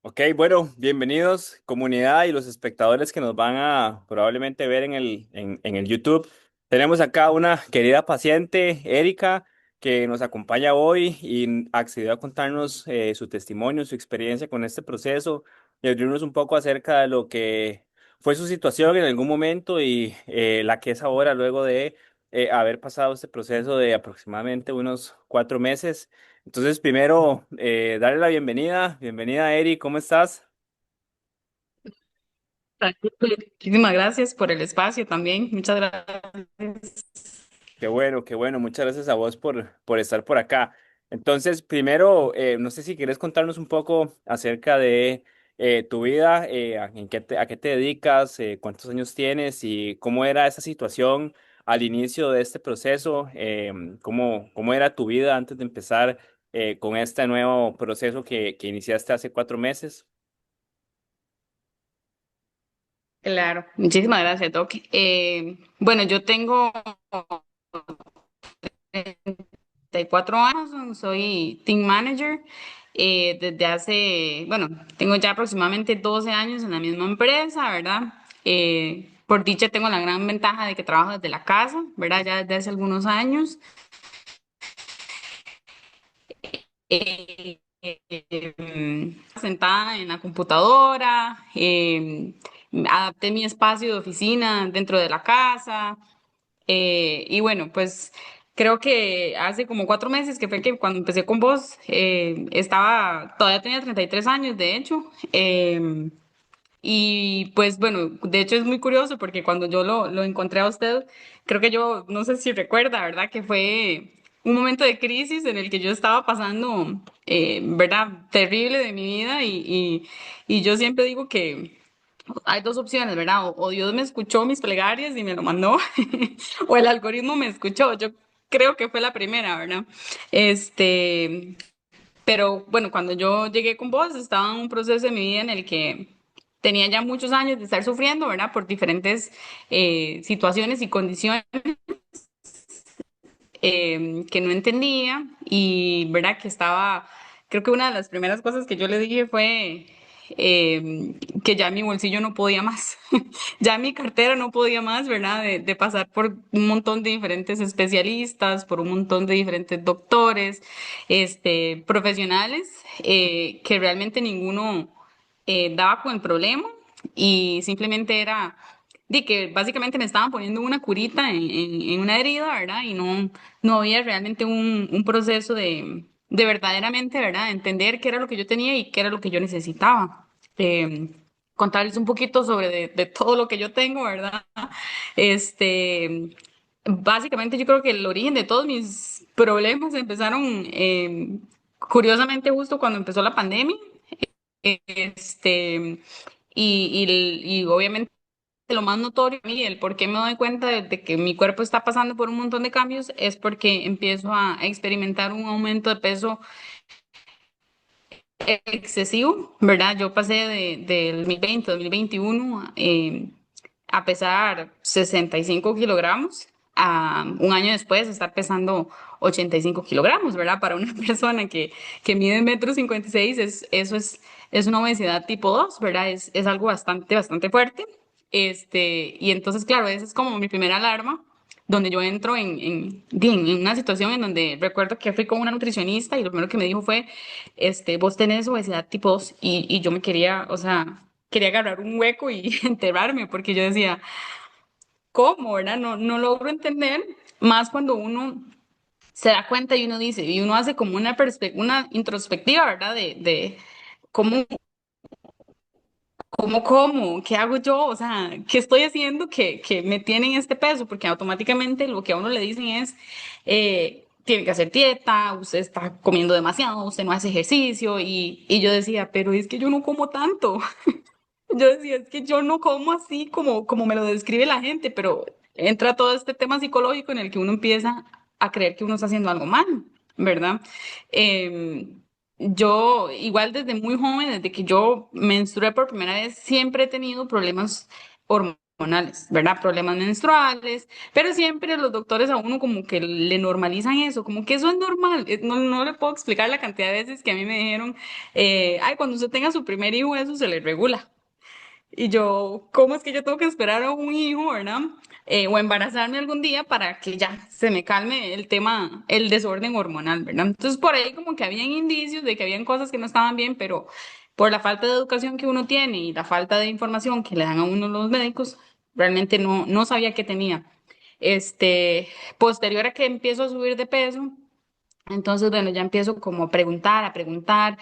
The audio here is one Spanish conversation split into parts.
Ok, bueno, bienvenidos comunidad y los espectadores que nos van a probablemente ver en el YouTube. Tenemos acá una querida paciente, Erika, que nos acompaña hoy y accedió a contarnos su testimonio, su experiencia con este proceso y abrirnos un poco acerca de lo que fue su situación en algún momento y la que es ahora luego de haber pasado este proceso de aproximadamente unos 4 meses. Entonces, primero, darle la bienvenida. Bienvenida, Eri, ¿cómo estás? Muchísimas gracias por el espacio también. Muchas gracias. Qué bueno, qué bueno. Muchas gracias a vos por estar por acá. Entonces, primero, no sé si quieres contarnos un poco acerca de tu vida, a qué te dedicas, cuántos años tienes y cómo era esa situación al inicio de este proceso, cómo era tu vida antes de empezar con este nuevo proceso que iniciaste hace 4 meses. Claro, muchísimas gracias, Doc. Bueno, yo tengo 34 años, soy team manager. Desde hace, bueno, tengo ya aproximadamente 12 años en la misma empresa, ¿verdad? Por dicha tengo la gran ventaja de que trabajo desde la casa, ¿verdad? Ya desde hace algunos años. Sentada en la computadora, adapté mi espacio de oficina dentro de la casa, y bueno, pues creo que hace como 4 meses que fue que cuando empecé con vos, todavía tenía 33 años, de hecho. Y pues bueno, de hecho es muy curioso porque cuando yo lo encontré a usted, creo que yo, no sé si recuerda, ¿verdad? Que fue un momento de crisis en el que yo estaba pasando, ¿verdad? Terrible de mi vida y yo siempre digo que hay dos opciones, ¿verdad? O Dios me escuchó mis plegarias y me lo mandó, o el algoritmo me escuchó. Yo creo que fue la primera, ¿verdad? Este, pero bueno, cuando yo llegué con vos, estaba en un proceso de mi vida en el que tenía ya muchos años de estar sufriendo, ¿verdad? Por diferentes situaciones y condiciones que no entendía y, ¿verdad? Que estaba, creo que una de las primeras cosas que yo le dije fue que ya mi bolsillo no podía más, ya mi cartera no podía más, ¿verdad? De pasar por un montón de diferentes especialistas, por un montón de diferentes doctores, profesionales, que realmente ninguno daba con el problema y simplemente era de que básicamente me estaban poniendo una curita en una herida, ¿verdad? Y no había realmente un proceso de verdaderamente, ¿verdad? Entender qué era lo que yo tenía y qué era lo que yo necesitaba. Eh, Contarles un poquito sobre de todo lo que yo tengo, ¿verdad? Este, Básicamente yo creo que el origen de todos mis problemas empezaron curiosamente justo cuando empezó la pandemia. Este, y obviamente lo más notorio a mí, el por qué me doy cuenta de que mi cuerpo está pasando por un montón de cambios, es porque empiezo a experimentar un aumento de peso excesivo, ¿verdad? Yo pasé del 2020, 2021, a pesar 65 kilogramos, a un año después estar pesando 85 kilogramos, ¿verdad? Para una persona que mide 1,56 m, es una obesidad tipo 2, ¿verdad? Es algo bastante fuerte. Y entonces, claro, esa es como mi primera alarma donde yo entro en una situación en donde recuerdo que fui con una nutricionista y lo primero que me dijo fue, vos tenés obesidad tipo 2 y yo me quería, o sea, quería agarrar un hueco y enterrarme porque yo decía, ¿cómo, verdad? No logro entender, más cuando uno se da cuenta y uno dice, y uno hace como una introspectiva, ¿verdad? De cómo ¿qué hago yo? O sea, ¿qué estoy haciendo que me tienen este peso? Porque automáticamente lo que a uno le dicen es, tiene que hacer dieta, usted está comiendo demasiado, usted no hace ejercicio. Y yo decía, pero es que yo no como tanto. Yo decía, es que yo no como así como me lo describe la gente, pero entra todo este tema psicológico en el que uno empieza a creer que uno está haciendo algo mal, ¿verdad? Yo, igual desde muy joven, desde que yo menstrué por primera vez, siempre he tenido problemas hormonales. hormonales, ¿verdad? Problemas menstruales, pero siempre los doctores a uno como que le normalizan eso, como que eso es normal. No, no le puedo explicar la cantidad de veces que a mí me dijeron, ay, cuando usted tenga su primer hijo, eso se le regula. Y yo, ¿cómo es que yo tengo que esperar a un hijo, verdad? O embarazarme algún día para que ya se me calme el tema, el desorden hormonal, ¿verdad? Entonces por ahí como que habían indicios de que habían cosas que no estaban bien, pero por la falta de educación que uno tiene y la falta de información que le dan a uno los médicos, realmente no sabía qué tenía. Posterior a que empiezo a subir de peso, entonces, bueno, ya empiezo como a preguntar,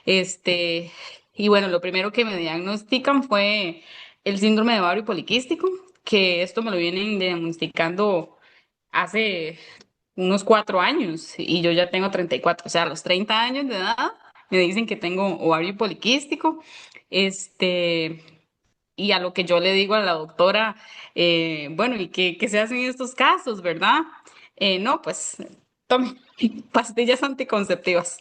este, y bueno, lo primero que me diagnostican fue el síndrome de ovario poliquístico, que esto me lo vienen diagnosticando hace unos 4 años y yo ya tengo 34, o sea, a los 30 años de edad me dicen que tengo ovario poliquístico, este, y a lo que yo le digo a la doctora, bueno, ¿y qué se hace en estos casos, verdad? No, pues tome pastillas anticonceptivas.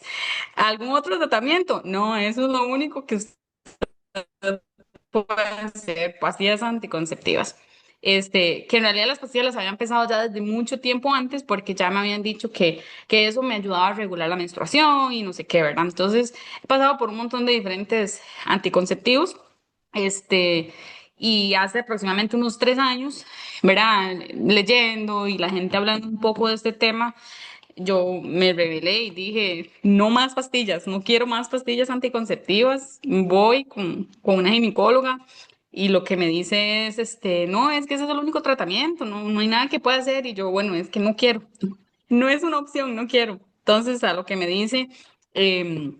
¿Algún otro tratamiento? No, eso es lo único que usted puede hacer, pastillas anticonceptivas. Que en realidad las pastillas las había empezado ya desde mucho tiempo antes porque ya me habían dicho que eso me ayudaba a regular la menstruación y no sé qué, ¿verdad? Entonces he pasado por un montón de diferentes anticonceptivos, este, y hace aproximadamente unos 3 años, ¿verdad? Leyendo y la gente hablando un poco de este tema, yo me rebelé y dije, no más pastillas, no quiero más pastillas anticonceptivas. Voy con una ginecóloga y lo que me dice es, no, es que ese es el único tratamiento, no hay nada que pueda hacer. Y yo, bueno, es que no quiero, no es una opción, no quiero. Entonces, a lo que me dice, em,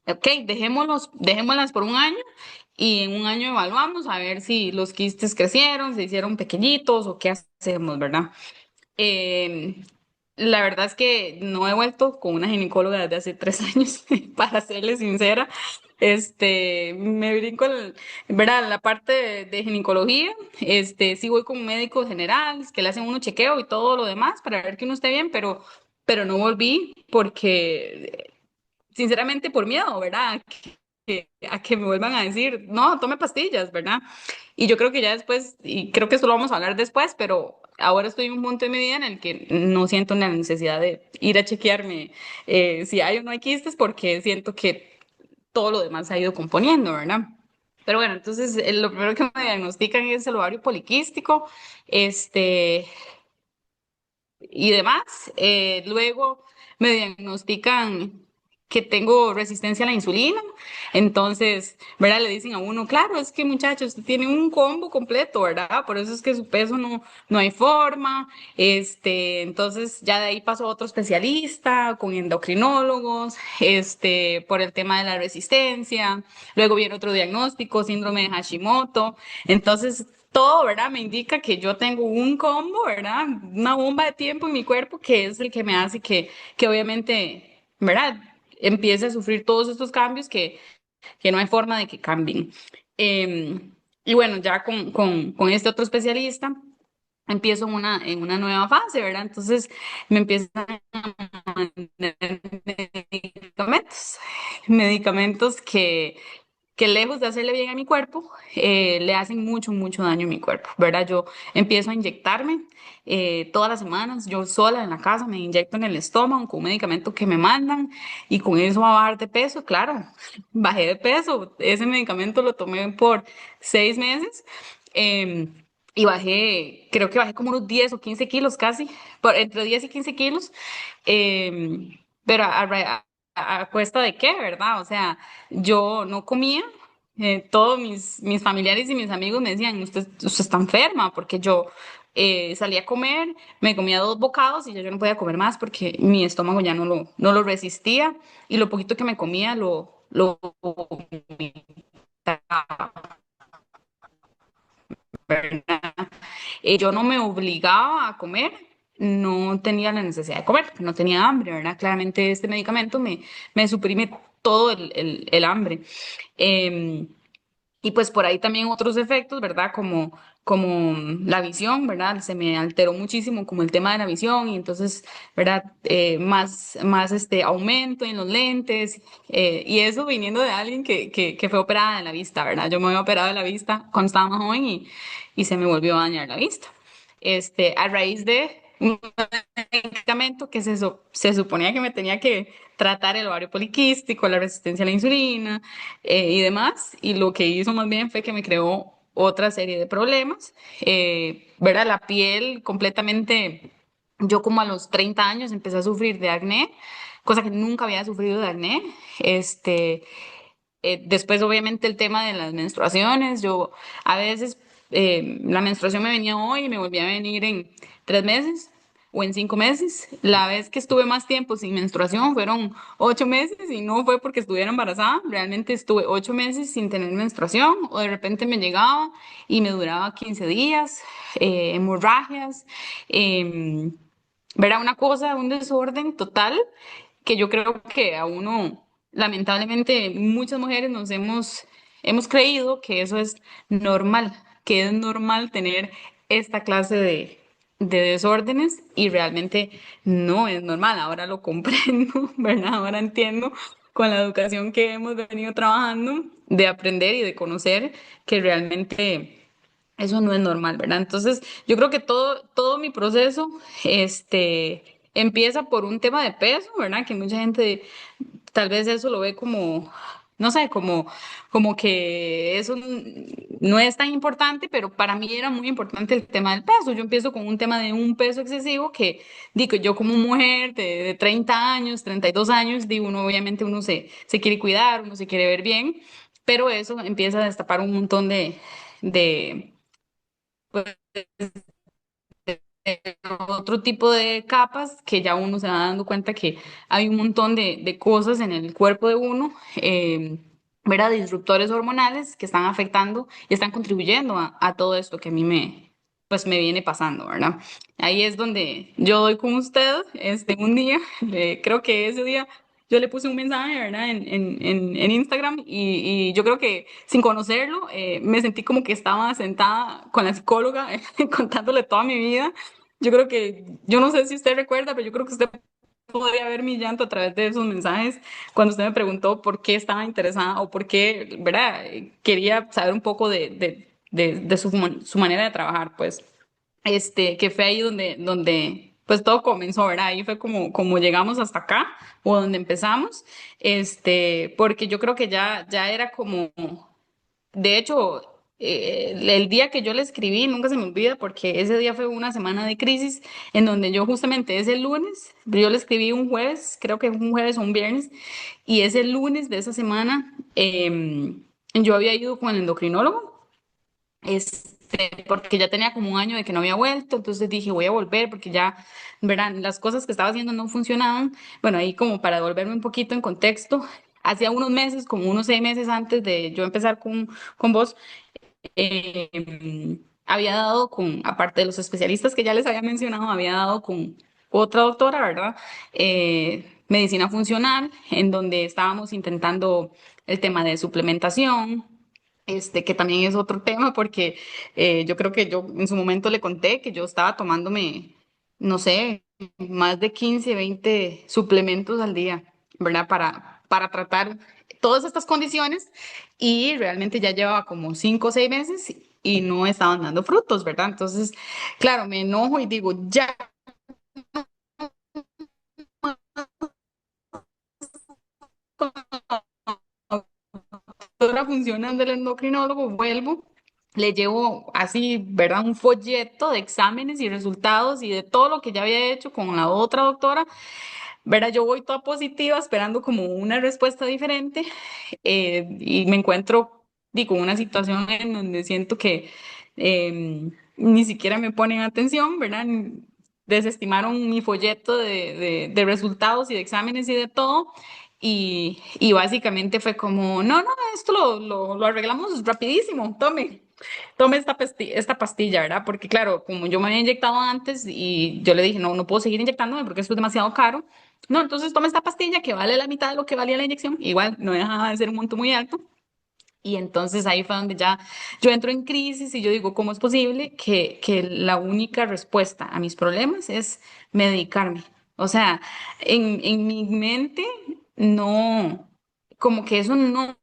ok, dejémoslas por un año y en un año evaluamos a ver si los quistes crecieron, se hicieron pequeñitos o qué hacemos, ¿verdad? Eh, la verdad es que no he vuelto con una ginecóloga desde hace 3 años, para serle sincera. Me brinco, ¿verdad? La parte de ginecología. Sí voy con médicos generales que le hacen uno chequeo y todo lo demás para ver que uno esté bien, pero no volví porque, sinceramente, por miedo, ¿verdad? A que me vuelvan a decir, no, tome pastillas, ¿verdad? Y yo creo que ya después, y creo que esto lo vamos a hablar después, pero ahora estoy en un punto de mi vida en el que no siento la necesidad de ir a chequearme si hay o no hay quistes, porque siento que todo lo demás se ha ido componiendo, ¿verdad? Pero bueno, entonces lo primero que me diagnostican es el ovario poliquístico, este, y demás. Luego me diagnostican que tengo resistencia a la insulina. Entonces, ¿verdad? Le dicen a uno, claro, es que muchachos, usted tiene un combo completo, ¿verdad? Por eso es que su peso no hay forma. Entonces, ya de ahí pasó a otro especialista con endocrinólogos, por el tema de la resistencia. Luego viene otro diagnóstico, síndrome de Hashimoto. Entonces, todo, ¿verdad? Me indica que yo tengo un combo, ¿verdad? Una bomba de tiempo en mi cuerpo que es el que me hace que obviamente, ¿verdad? Empiece a sufrir todos estos cambios que no hay forma de que cambien. Y bueno, ya con este otro especialista empiezo en una nueva fase, ¿verdad? Entonces me empiezan a mandar medicamentos, medicamentos que lejos de hacerle bien a mi cuerpo, le hacen mucho, mucho daño a mi cuerpo, ¿verdad? Yo empiezo a inyectarme todas las semanas, yo sola en la casa me inyecto en el estómago con un medicamento que me mandan y con eso va a bajar de peso, claro, bajé de peso, ese medicamento lo tomé por 6 meses. eh, y creo que bajé como unos 10 o 15 kilos casi, entre 10 y 15 kilos, pero a cuesta de qué, ¿verdad? O sea, yo no comía. Todos mis familiares y mis amigos me decían, usted está enferma, porque yo salía a comer, me comía 2 bocados y yo no podía comer más porque mi estómago ya no lo resistía y lo poquito que me comía lo ¿verdad? Yo no me obligaba a comer, no tenía la necesidad de comer, no tenía hambre, ¿verdad? Claramente este medicamento me suprime todo el hambre. Em, Y pues por ahí también otros efectos, ¿verdad? Como la visión, ¿verdad? Se me alteró muchísimo como el tema de la visión y entonces, ¿verdad? Más este aumento en los lentes y eso viniendo de alguien que fue operada de la vista, ¿verdad? Yo me había operado de la vista cuando estaba más joven y se me volvió a dañar la vista. A raíz de un medicamento que se suponía que me tenía que tratar el ovario poliquístico, la resistencia a la insulina y demás. Y lo que hizo más bien fue que me creó otra serie de problemas. Ver a la piel completamente, yo como a los 30 años empecé a sufrir de acné, cosa que nunca había sufrido de acné. Este, Después, obviamente, el tema de las menstruaciones. Yo a veces la menstruación me venía hoy y me volvía a venir en 3 meses o en 5 meses. La vez que estuve más tiempo sin menstruación fueron 8 meses y no fue porque estuviera embarazada. Realmente estuve 8 meses sin tener menstruación o de repente me llegaba y me duraba 15 días, hemorragias. Eh, Verá una cosa, un desorden total que yo creo que a uno, lamentablemente, muchas mujeres hemos creído que eso es normal, que es normal tener esta clase de desórdenes y realmente no es normal. Ahora lo comprendo, ¿verdad? Ahora entiendo con la educación que hemos venido trabajando de aprender y de conocer que realmente eso no es normal, ¿verdad? Entonces, yo creo que todo mi proceso, empieza por un tema de peso, ¿verdad? Que mucha gente tal vez eso lo ve como, no sé, como que eso no es tan importante, pero para mí era muy importante el tema del peso. Yo empiezo con un tema de un peso excesivo que, digo, yo como mujer de 30 años, 32 años, digo, uno obviamente uno se quiere cuidar, uno se quiere ver bien, pero eso empieza a destapar un montón de pues, otro tipo de capas que ya uno se va dando cuenta que hay un montón de cosas en el cuerpo de uno, ¿verdad? Disruptores hormonales que están afectando y están contribuyendo a todo esto que a mí pues me viene pasando, ¿verdad? Ahí es donde yo doy con usted, un día, creo que ese día yo le puse un mensaje, ¿verdad? En Instagram y yo creo que sin conocerlo me sentí como que estaba sentada con la psicóloga contándole toda mi vida. Yo creo que, yo no sé si usted recuerda, pero yo creo que usted podría ver mi llanto a través de esos mensajes cuando usted me preguntó por qué estaba interesada o por qué, ¿verdad? Quería saber un poco de su manera de trabajar, pues que fue ahí donde pues todo comenzó, ¿verdad? Ahí fue como llegamos hasta acá o donde empezamos, porque yo creo que ya era como, de hecho, el día que yo le escribí, nunca se me olvida, porque ese día fue una semana de crisis en donde yo justamente ese lunes, yo le escribí un jueves, creo que un jueves o un viernes, y ese lunes de esa semana yo había ido con el endocrinólogo porque ya tenía como un año de que no había vuelto, entonces dije, voy a volver porque ya, verán, las cosas que estaba haciendo no funcionaban. Bueno, ahí como para devolverme un poquito en contexto, hacía unos meses, como unos 6 meses antes de yo empezar con vos, había dado aparte de los especialistas que ya les había mencionado, había dado con otra doctora, ¿verdad? Medicina funcional, en donde estábamos intentando el tema de suplementación, que también es otro tema, porque yo creo que yo en su momento le conté que yo estaba tomándome, no sé, más de 15 20 suplementos al día, ¿verdad? Para tratar todas estas condiciones y realmente ya llevaba como 5 o 6 meses y no estaban dando frutos, ¿verdad? Entonces, claro, me enojo y digo, ya ahora funcionando el endocrinólogo, vuelvo, le llevo así, ¿verdad? Un folleto de exámenes y resultados y de todo lo que ya había hecho con la otra doctora, ¿verdad? Yo voy toda positiva esperando como una respuesta diferente y me encuentro, digo, una situación en donde siento que ni siquiera me ponen atención, ¿verdad? Desestimaron mi folleto de resultados y de exámenes y de todo. Y básicamente fue como, no, esto lo arreglamos rapidísimo, tome esta pastilla, ¿verdad? Porque claro, como yo me había inyectado antes y yo le dije, no puedo seguir inyectándome porque esto es demasiado caro. No, entonces toma esta pastilla que vale la mitad de lo que valía la inyección. Igual no dejaba de ser un monto muy alto. Y entonces ahí fue donde ya yo entro en crisis y yo digo, ¿cómo es posible que la única respuesta a mis problemas es medicarme? O sea, en mi mente no, como que eso no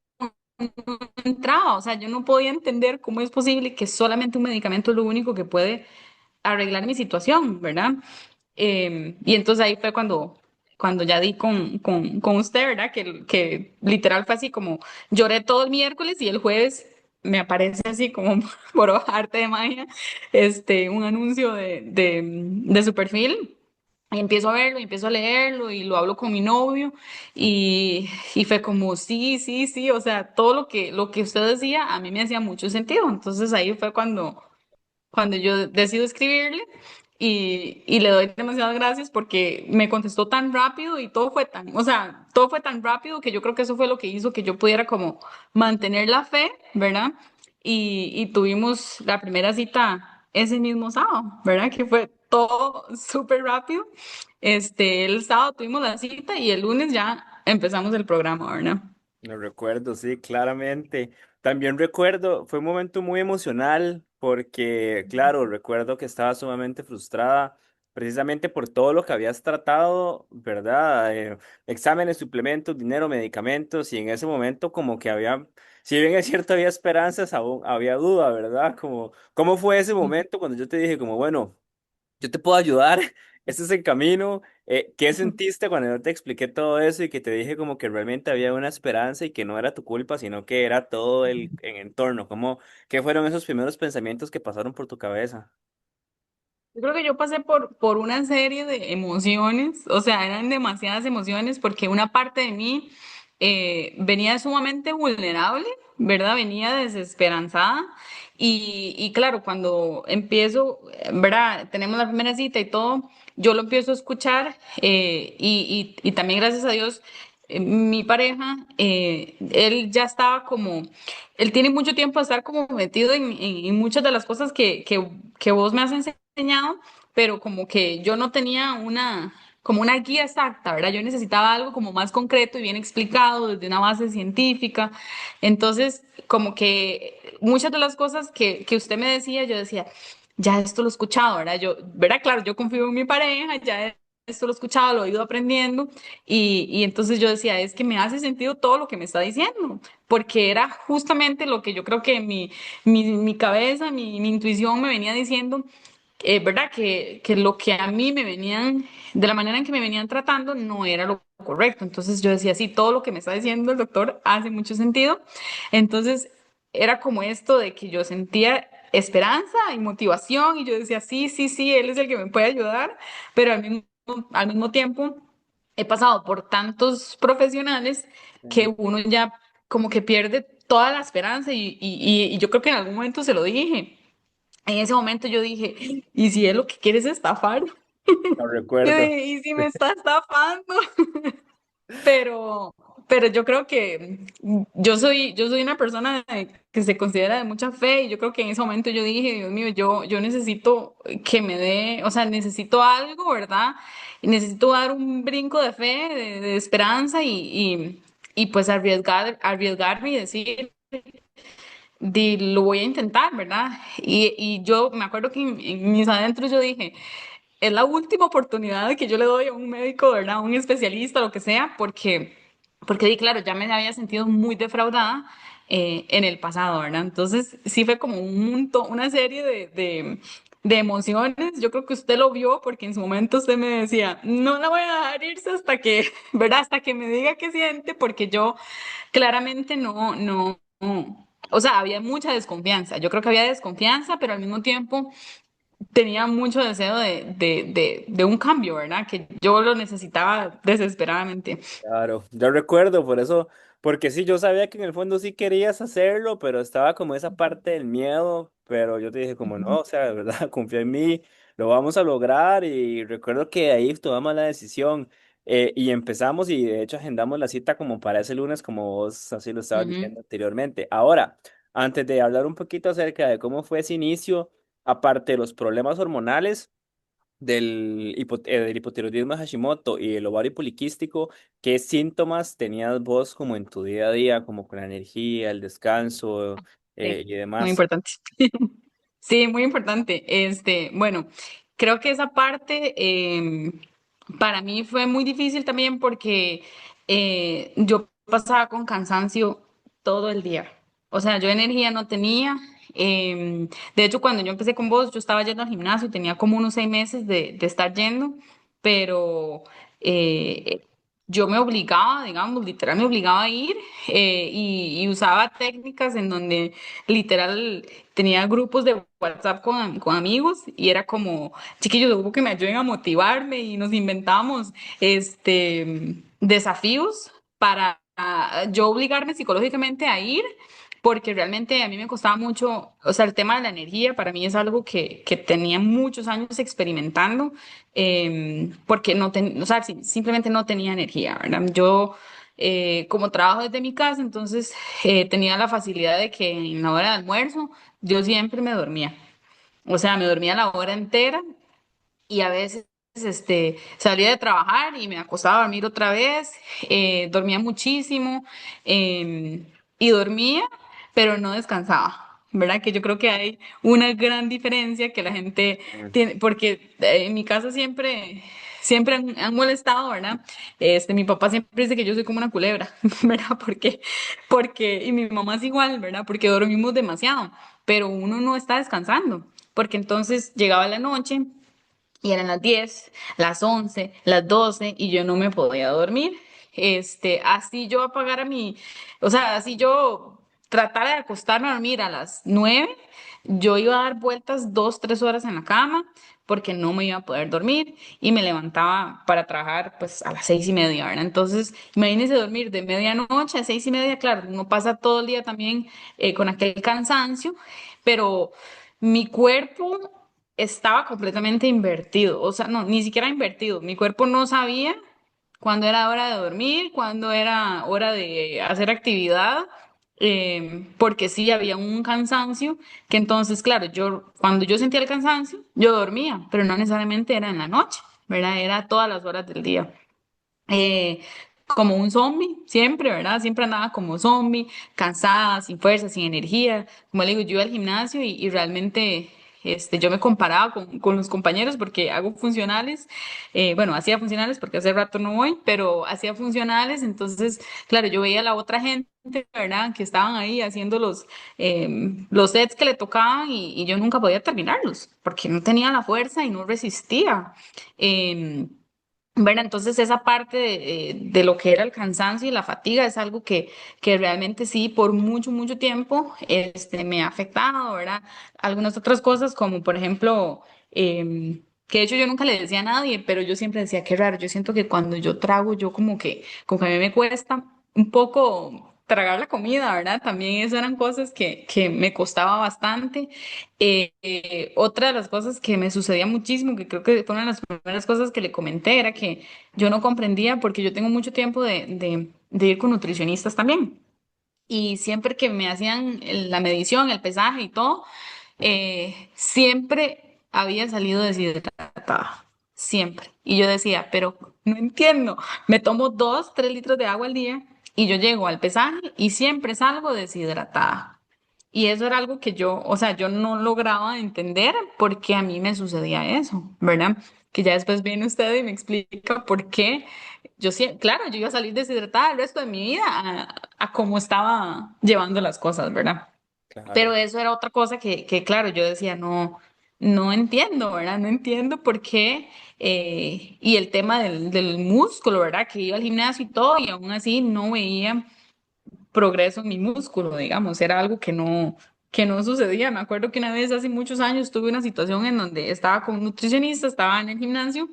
entraba, o sea, yo no podía entender cómo es posible que solamente un medicamento es lo único que puede arreglar mi situación, ¿verdad? Y entonces ahí fue cuando ya di con usted, ¿verdad? Que literal fue así como lloré todo el miércoles y el jueves me aparece así como por arte de magia, un anuncio de su perfil. Y empiezo a verlo, y empiezo a leerlo y lo hablo con mi novio y fue como, sí, sí, sí, o sea, todo lo que usted decía a mí me hacía mucho sentido. Entonces ahí fue cuando yo decido escribirle y le doy demasiadas gracias porque me contestó tan rápido y todo fue tan, o sea, todo fue tan rápido que yo creo que eso fue lo que hizo que yo pudiera como mantener la fe, ¿verdad? Y tuvimos la primera cita ese mismo sábado, ¿verdad? Que fue todo súper rápido. El sábado tuvimos la cita y el lunes ya empezamos el programa, ¿verdad? Lo recuerdo, sí, claramente. También recuerdo, fue un momento muy emocional porque, claro, recuerdo que estaba sumamente frustrada precisamente por todo lo que habías tratado, ¿verdad? Exámenes, suplementos, dinero, medicamentos y en ese momento como que había, si bien es cierto, había esperanzas, aún había duda, ¿verdad? Como, ¿cómo fue ese momento cuando yo te dije como, bueno, yo te puedo ayudar, este es el camino? ¿Qué sentiste cuando yo te expliqué todo eso y que te dije como que realmente había una esperanza y que no era tu culpa, sino que era todo el en entorno? ¿Cómo, qué fueron esos primeros pensamientos que pasaron por tu cabeza? Yo creo que yo pasé por una serie de emociones, o sea, eran demasiadas emociones porque una parte de mí venía sumamente vulnerable, ¿verdad? Venía desesperanzada y claro, cuando empiezo, ¿verdad? Tenemos la primera cita y todo, yo lo empiezo a escuchar y también gracias a Dios, mi pareja, él ya estaba como, él tiene mucho tiempo de estar como metido en muchas de las cosas que vos me has enseñado, pero como que yo no tenía como una guía exacta, ¿verdad? Yo necesitaba algo como más concreto y bien explicado desde una base científica. Entonces, como que muchas de las cosas que usted me decía, yo decía, ya esto lo he escuchado, ¿verdad? Yo, ¿verdad? Claro, yo confío en mi pareja, ya esto lo he escuchado, lo he ido aprendiendo y entonces yo decía, es que me hace sentido todo lo que me está diciendo, porque era justamente lo que yo creo que mi cabeza, mi intuición me venía diciendo, ¿verdad? Que lo que a mí me venían, de la manera en que me venían tratando, no era lo correcto. Entonces yo decía, sí, todo lo que me está diciendo el doctor hace mucho sentido. Entonces era como esto de que yo sentía esperanza y motivación y yo decía, sí, sí, sí, él es el que me puede ayudar, pero al mismo tiempo he pasado por tantos profesionales que Ujú. uno ya como que pierde toda la esperanza y yo creo que en algún momento se lo dije. En ese momento yo dije, ¿y si él lo que quiere es estafar? Lo Yo recuerdo. dije, ¿y si me está estafando? Pero, pero yo creo que yo soy una persona que se considera de mucha fe y yo creo que en ese momento yo dije, Dios mío, yo necesito que me dé, o sea, necesito algo, ¿verdad? Y necesito dar un brinco de fe, de esperanza y pues arriesgarme y decir, lo voy a intentar, ¿verdad? Y yo me acuerdo que en mis adentros yo dije, es la última oportunidad que yo le doy a un médico, ¿verdad? A un especialista, lo que sea, porque di, claro, ya me había sentido muy defraudada en el pasado, ¿verdad? Entonces, sí fue como una serie de emociones. Yo creo que usted lo vio porque en su momento usted me decía, no la voy a dejar irse hasta que, ¿verdad? Hasta que me diga qué siente, porque yo claramente no. O sea, había mucha desconfianza. Yo creo que había desconfianza, pero al mismo tiempo tenía mucho deseo de un cambio, ¿verdad? Que yo lo necesitaba desesperadamente. Claro, yo recuerdo, por eso, porque sí, yo sabía que en el fondo sí querías hacerlo, pero estaba como esa parte del miedo, pero yo te dije como no, o sea, de verdad, confía en mí, lo vamos a lograr y recuerdo que ahí tomamos la decisión y empezamos y de hecho agendamos la cita como para ese lunes, como vos así lo estabas Ujú, diciendo anteriormente. Ahora, antes de hablar un poquito acerca de cómo fue ese inicio, aparte de los problemas hormonales, del hipotiroidismo de Hashimoto y el ovario poliquístico, ¿qué síntomas tenías vos como en tu día a día, como con la energía, el descanso Sí, y muy demás? importante. Sí, muy importante. Bueno, creo que esa parte para mí fue muy difícil también porque yo pasaba con cansancio todo el día. O sea, yo energía no tenía. De hecho, cuando yo empecé con vos, yo estaba yendo al gimnasio, tenía como unos 6 meses de estar yendo, pero eh, yo me obligaba, digamos, literal me obligaba a ir y usaba técnicas en donde literal tenía grupos de WhatsApp con amigos y era como, chiquillos, hubo que me ayuden a motivarme y nos inventamos desafíos para yo obligarme psicológicamente a ir, porque realmente a mí me costaba mucho, o sea, el tema de la energía para mí es algo que tenía muchos años experimentando, porque o sea, simplemente no tenía energía, ¿verdad? Yo como trabajo desde mi casa, entonces tenía la facilidad de que en la hora de almuerzo yo siempre me dormía. O sea, me dormía la hora entera y a veces salía de trabajar y me acostaba a dormir otra vez, dormía muchísimo y dormía, pero no descansaba, ¿verdad? Que yo creo que hay una gran diferencia que la gente Mm. tiene, porque en mi casa siempre han molestado, ¿verdad? Mi papá siempre dice que yo soy como una culebra, ¿verdad? Y mi mamá es igual, ¿verdad? Porque dormimos demasiado, pero uno no está descansando, porque entonces llegaba la noche y eran las 10, las 11, las 12 y yo no me podía dormir. Así yo apagara o sea, así yo tratara de acostarme a dormir a las 9, yo iba a dar vueltas 2, 3 horas en la cama porque no me iba a poder dormir y me levantaba para trabajar pues a las 6:30, ¿verdad? Entonces, imagínense dormir de medianoche a 6:30, claro, uno pasa todo el día también con aquel cansancio, pero mi cuerpo estaba completamente invertido, o sea, no, ni siquiera invertido. Mi cuerpo no sabía cuándo era hora de dormir, cuándo era hora de hacer actividad, porque sí había un cansancio, que entonces, claro, cuando yo sentía el cansancio, yo dormía, pero no necesariamente era en la noche, ¿verdad? Era todas las horas del día como un zombie, siempre, ¿verdad? Siempre andaba como zombie, cansada, sin fuerza, sin energía. Como le digo, yo iba al gimnasio y realmente yo me comparaba con los compañeros porque hago funcionales, bueno, hacía funcionales porque hace rato no voy, pero hacía funcionales, entonces, claro, yo veía a la otra gente, ¿verdad? Que estaban ahí haciendo los sets que le tocaban y yo nunca podía terminarlos porque no tenía la fuerza y no resistía. Em, ¿Verdad? Entonces esa parte de lo que era el cansancio y la fatiga es algo que realmente sí, por mucho, mucho tiempo me ha afectado, ¿verdad? Algunas otras cosas como por ejemplo, que de hecho yo nunca le decía a nadie, pero yo siempre decía, qué raro, yo siento que cuando yo trago, yo como que a mí me cuesta un poco tragar la comida, ¿verdad? También eso eran cosas que me costaba bastante. Otra de las cosas que me sucedía muchísimo, que creo que fueron las primeras cosas que le comenté, era que yo no comprendía porque yo tengo mucho tiempo de ir con nutricionistas también. Y siempre que me hacían la medición, el pesaje y todo, siempre había salido deshidratada. Siempre. Y yo decía, pero no entiendo. Me tomo 2, 3 litros de agua al día y yo llego al pesaje y siempre salgo deshidratada. Y eso era algo que yo, o sea, yo no lograba entender por qué a mí me sucedía eso, ¿verdad? Que ya después viene usted y me explica por qué. Claro, yo iba a salir deshidratada el resto de mi vida a cómo estaba llevando las cosas, ¿verdad? Pero Claro. eso era otra cosa que claro, yo decía, no, no entiendo, ¿verdad? No entiendo por qué. Y el tema del músculo, ¿verdad? Que iba al gimnasio y todo, y aún así no veía progreso en mi músculo, digamos, era algo que no sucedía. Me acuerdo que una vez hace muchos años tuve una situación en donde estaba con un nutricionista, estaba en el gimnasio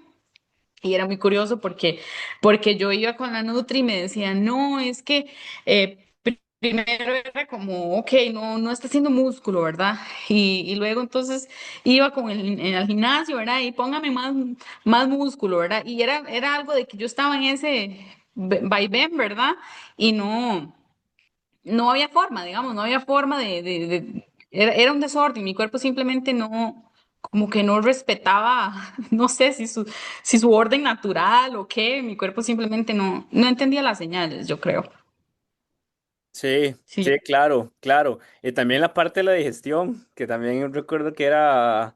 y era muy curioso porque yo iba con la Nutri y me decía, no, es que primero era como, ok, no, no está haciendo músculo, ¿verdad? Y luego entonces iba al gimnasio, ¿verdad? Y póngame más músculo, ¿verdad? Y era algo de que yo estaba en ese vaivén, ¿verdad? Y no había forma, digamos, no había forma era un desorden, mi cuerpo simplemente como que no respetaba, no sé si su orden natural o qué, mi cuerpo simplemente no entendía las señales, yo creo. Sí, Sí, sí, claro, claro. Y también la parte de la digestión, que también recuerdo que era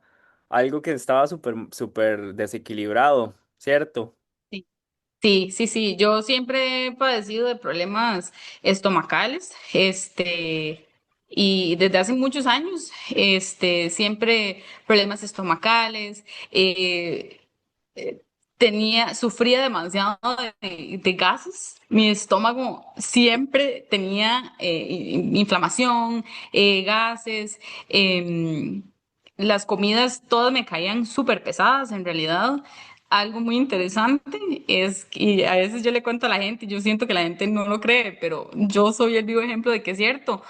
algo que estaba súper desequilibrado, ¿cierto? sí. Sí, sí, sí, yo siempre he padecido de problemas estomacales, y desde hace muchos años, siempre problemas estomacales, eh, sufría demasiado de gases, mi estómago siempre tenía inflamación, gases, las comidas todas me caían súper pesadas en realidad. Algo muy interesante es, y a veces yo le cuento a la gente, y yo siento que la gente no lo cree, pero yo soy el vivo ejemplo de que es cierto.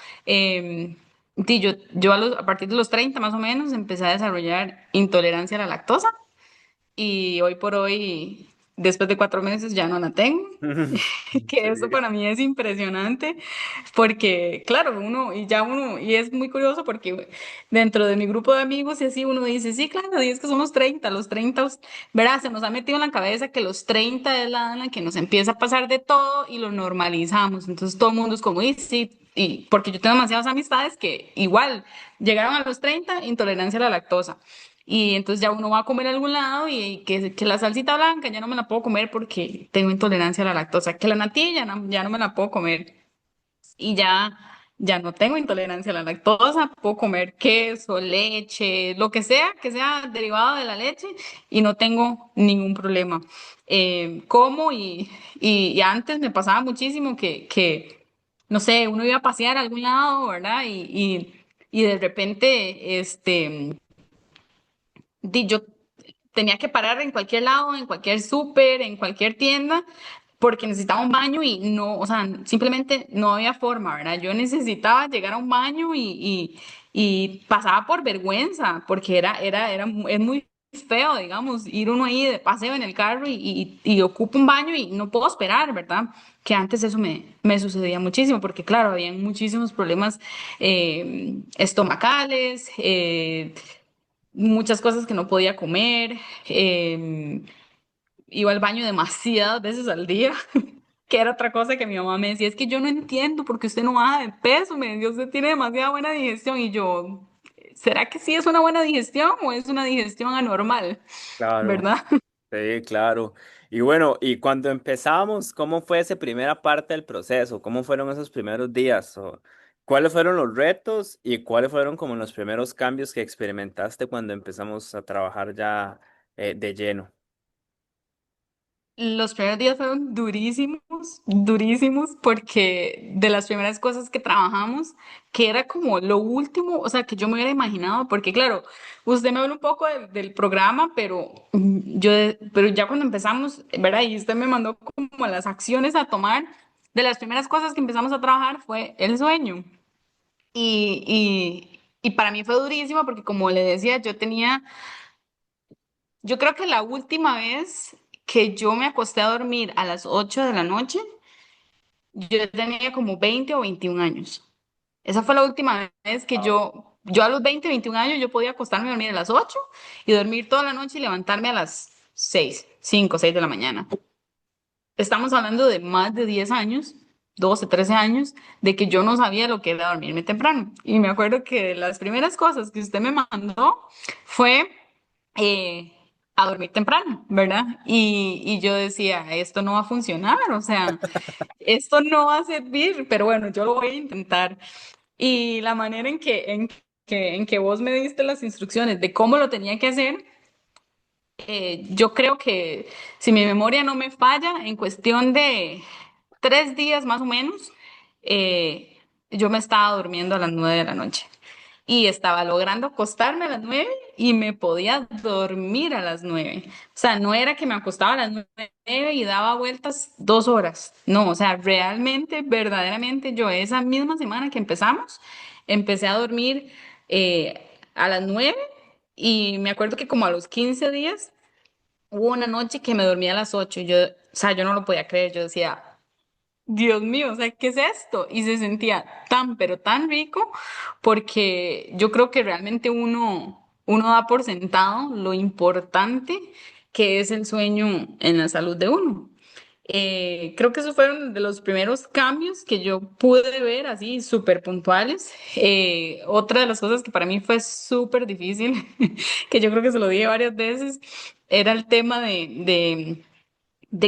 Yo a partir de los 30 más o menos empecé a desarrollar intolerancia a la lactosa y hoy por hoy, después de 4 meses, ya no la tengo. Que eso Sí. para mí es impresionante porque, claro, y es muy curioso porque dentro de mi grupo de amigos y así uno dice, sí, claro, y es que son los 30, verás, se nos ha metido en la cabeza que los 30 es la edad en la que nos empieza a pasar de todo y lo normalizamos, entonces todo el mundo es como, y sí, y porque yo tengo demasiadas amistades que igual llegaron a los 30 intolerancia a la lactosa. Y entonces ya uno va a comer a algún lado y que la salsita blanca ya no me la puedo comer porque tengo intolerancia a la lactosa, que la natilla ya no me la puedo comer y ya no tengo intolerancia a la lactosa, puedo comer queso, leche, lo que sea derivado de la leche y no tengo ningún problema. Como y antes me pasaba muchísimo no sé, uno iba a pasear a algún lado, ¿verdad? Y de repente, yo tenía que parar en cualquier lado, en cualquier súper, en cualquier tienda, porque necesitaba un baño y no, o sea, simplemente no había forma, ¿verdad? Yo necesitaba llegar a un baño y pasaba por vergüenza, porque es muy feo, digamos, ir uno ahí de paseo en el carro y ocupa un baño y no puedo esperar, ¿verdad? Que antes eso me sucedía muchísimo, porque claro, había muchísimos problemas estomacales, muchas cosas que no podía comer, iba al baño demasiadas veces al día, que era otra cosa que mi mamá me decía, es que yo no entiendo por qué usted no baja de peso, me decía, usted tiene demasiada buena digestión y yo, ¿será que sí es una buena digestión o es una digestión anormal? Claro. ¿Verdad? Sí, claro. Y bueno, y cuando empezamos, ¿cómo fue esa primera parte del proceso? ¿Cómo fueron esos primeros días? ¿O cuáles fueron los retos y cuáles fueron como los primeros cambios que experimentaste cuando empezamos a trabajar ya de lleno? Los primeros días fueron durísimos, durísimos, porque de las primeras cosas que trabajamos, que era como lo último, o sea, que yo me hubiera imaginado, porque claro, usted me habló un poco del programa, pero ya cuando empezamos, ¿verdad? Y usted me mandó como las acciones a tomar, de las primeras cosas que empezamos a trabajar fue el sueño. Y para mí fue durísimo porque como le decía, yo creo que la última vez que yo me acosté a dormir a las 8 de la noche, yo tenía como 20 o 21 años. Esa fue la última vez que Wow. yo a los 20 21 años, yo podía acostarme a dormir a las 8 y dormir toda la noche y levantarme a las 6 5 6 de la mañana. Estamos hablando de más de 10 años, 12 13 años, de que yo no sabía lo que era dormirme temprano. Y me acuerdo que de las primeras cosas que usted me mandó fue eh, a dormir temprano, ¿verdad? Y yo decía, esto no va a funcionar, o sea, esto no va a servir, pero bueno, yo lo voy a intentar. Y la manera en que vos me diste las instrucciones de cómo lo tenía que hacer, yo creo que si mi memoria no me falla, en cuestión de 3 días más o menos, yo me estaba durmiendo a las 9 de la noche y estaba logrando acostarme a las 9 y me podía dormir a las 9. O sea, no era que me acostaba a las 9 y daba vueltas 2 horas. No, o sea, realmente, verdaderamente, yo esa misma semana que empezamos, empecé a dormir a las 9 y me acuerdo que como a los 15 días hubo una noche que me dormí a las 8 y o sea, yo no lo podía creer. Yo decía, Dios mío, o sea, ¿qué es esto? Y se sentía tan, pero tan rico, porque yo creo que realmente uno, uno da por sentado lo importante que es el sueño en la salud de uno. Creo que esos fueron de los primeros cambios que yo pude ver así súper puntuales. Otra de las cosas que para mí fue súper difícil, que yo creo que se lo dije varias veces, era el tema de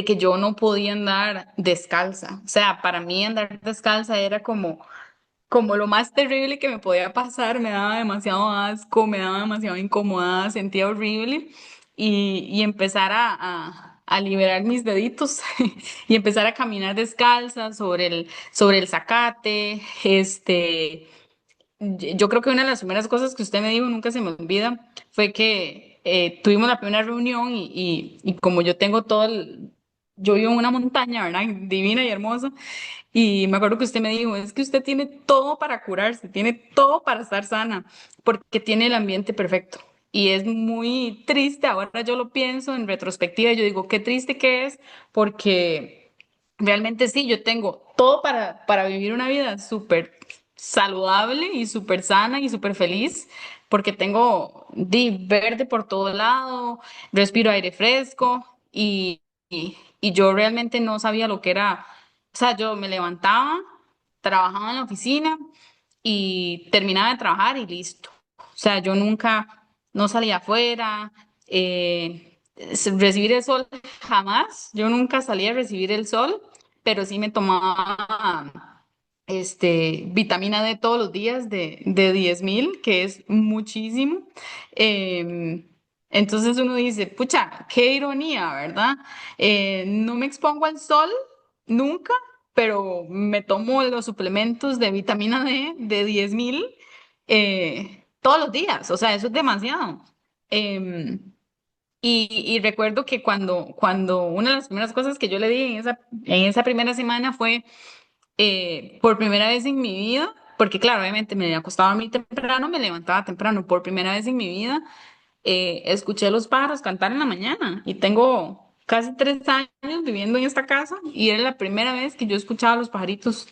que yo no podía andar descalza. O sea, para mí andar descalza era como lo más terrible que me podía pasar, me daba demasiado asco, me daba demasiado incómoda, sentía horrible y empezar a liberar mis deditos y empezar a caminar descalza sobre el zacate, yo creo que una de las primeras cosas que usted me dijo, nunca se me olvida, fue que tuvimos la primera reunión y como yo tengo yo vivo en una montaña, ¿verdad? Divina y hermosa, y me acuerdo que usted me dijo, es que usted tiene todo para curarse, tiene todo para estar sana, porque tiene el ambiente perfecto. Y es muy triste, ahora yo lo pienso en retrospectiva, y yo digo, qué triste que es, porque realmente sí, yo tengo todo para vivir una vida súper saludable y súper sana y súper feliz, porque tengo verde por todo lado, respiro aire fresco y yo realmente no sabía lo que era. O sea, yo me levantaba, trabajaba en la oficina y terminaba de trabajar y listo. O sea, yo nunca, no salía afuera, recibir el sol jamás. Yo nunca salía a recibir el sol, pero sí me tomaba vitamina D todos los días de 10.000, que es muchísimo. Em, entonces uno dice, pucha, qué ironía, ¿verdad? No me expongo al sol nunca, pero me tomo los suplementos de vitamina D de 10.000 todos los días, o sea, eso es demasiado. Em, y recuerdo que cuando una de las primeras cosas que yo le di en esa primera semana fue, por primera vez en mi vida, porque claro, obviamente me acostaba a mí temprano, me levantaba temprano, por primera vez en mi vida escuché a los pájaros cantar en la mañana y tengo casi 3 años viviendo en esta casa y era la primera vez que yo escuchaba a los pajaritos,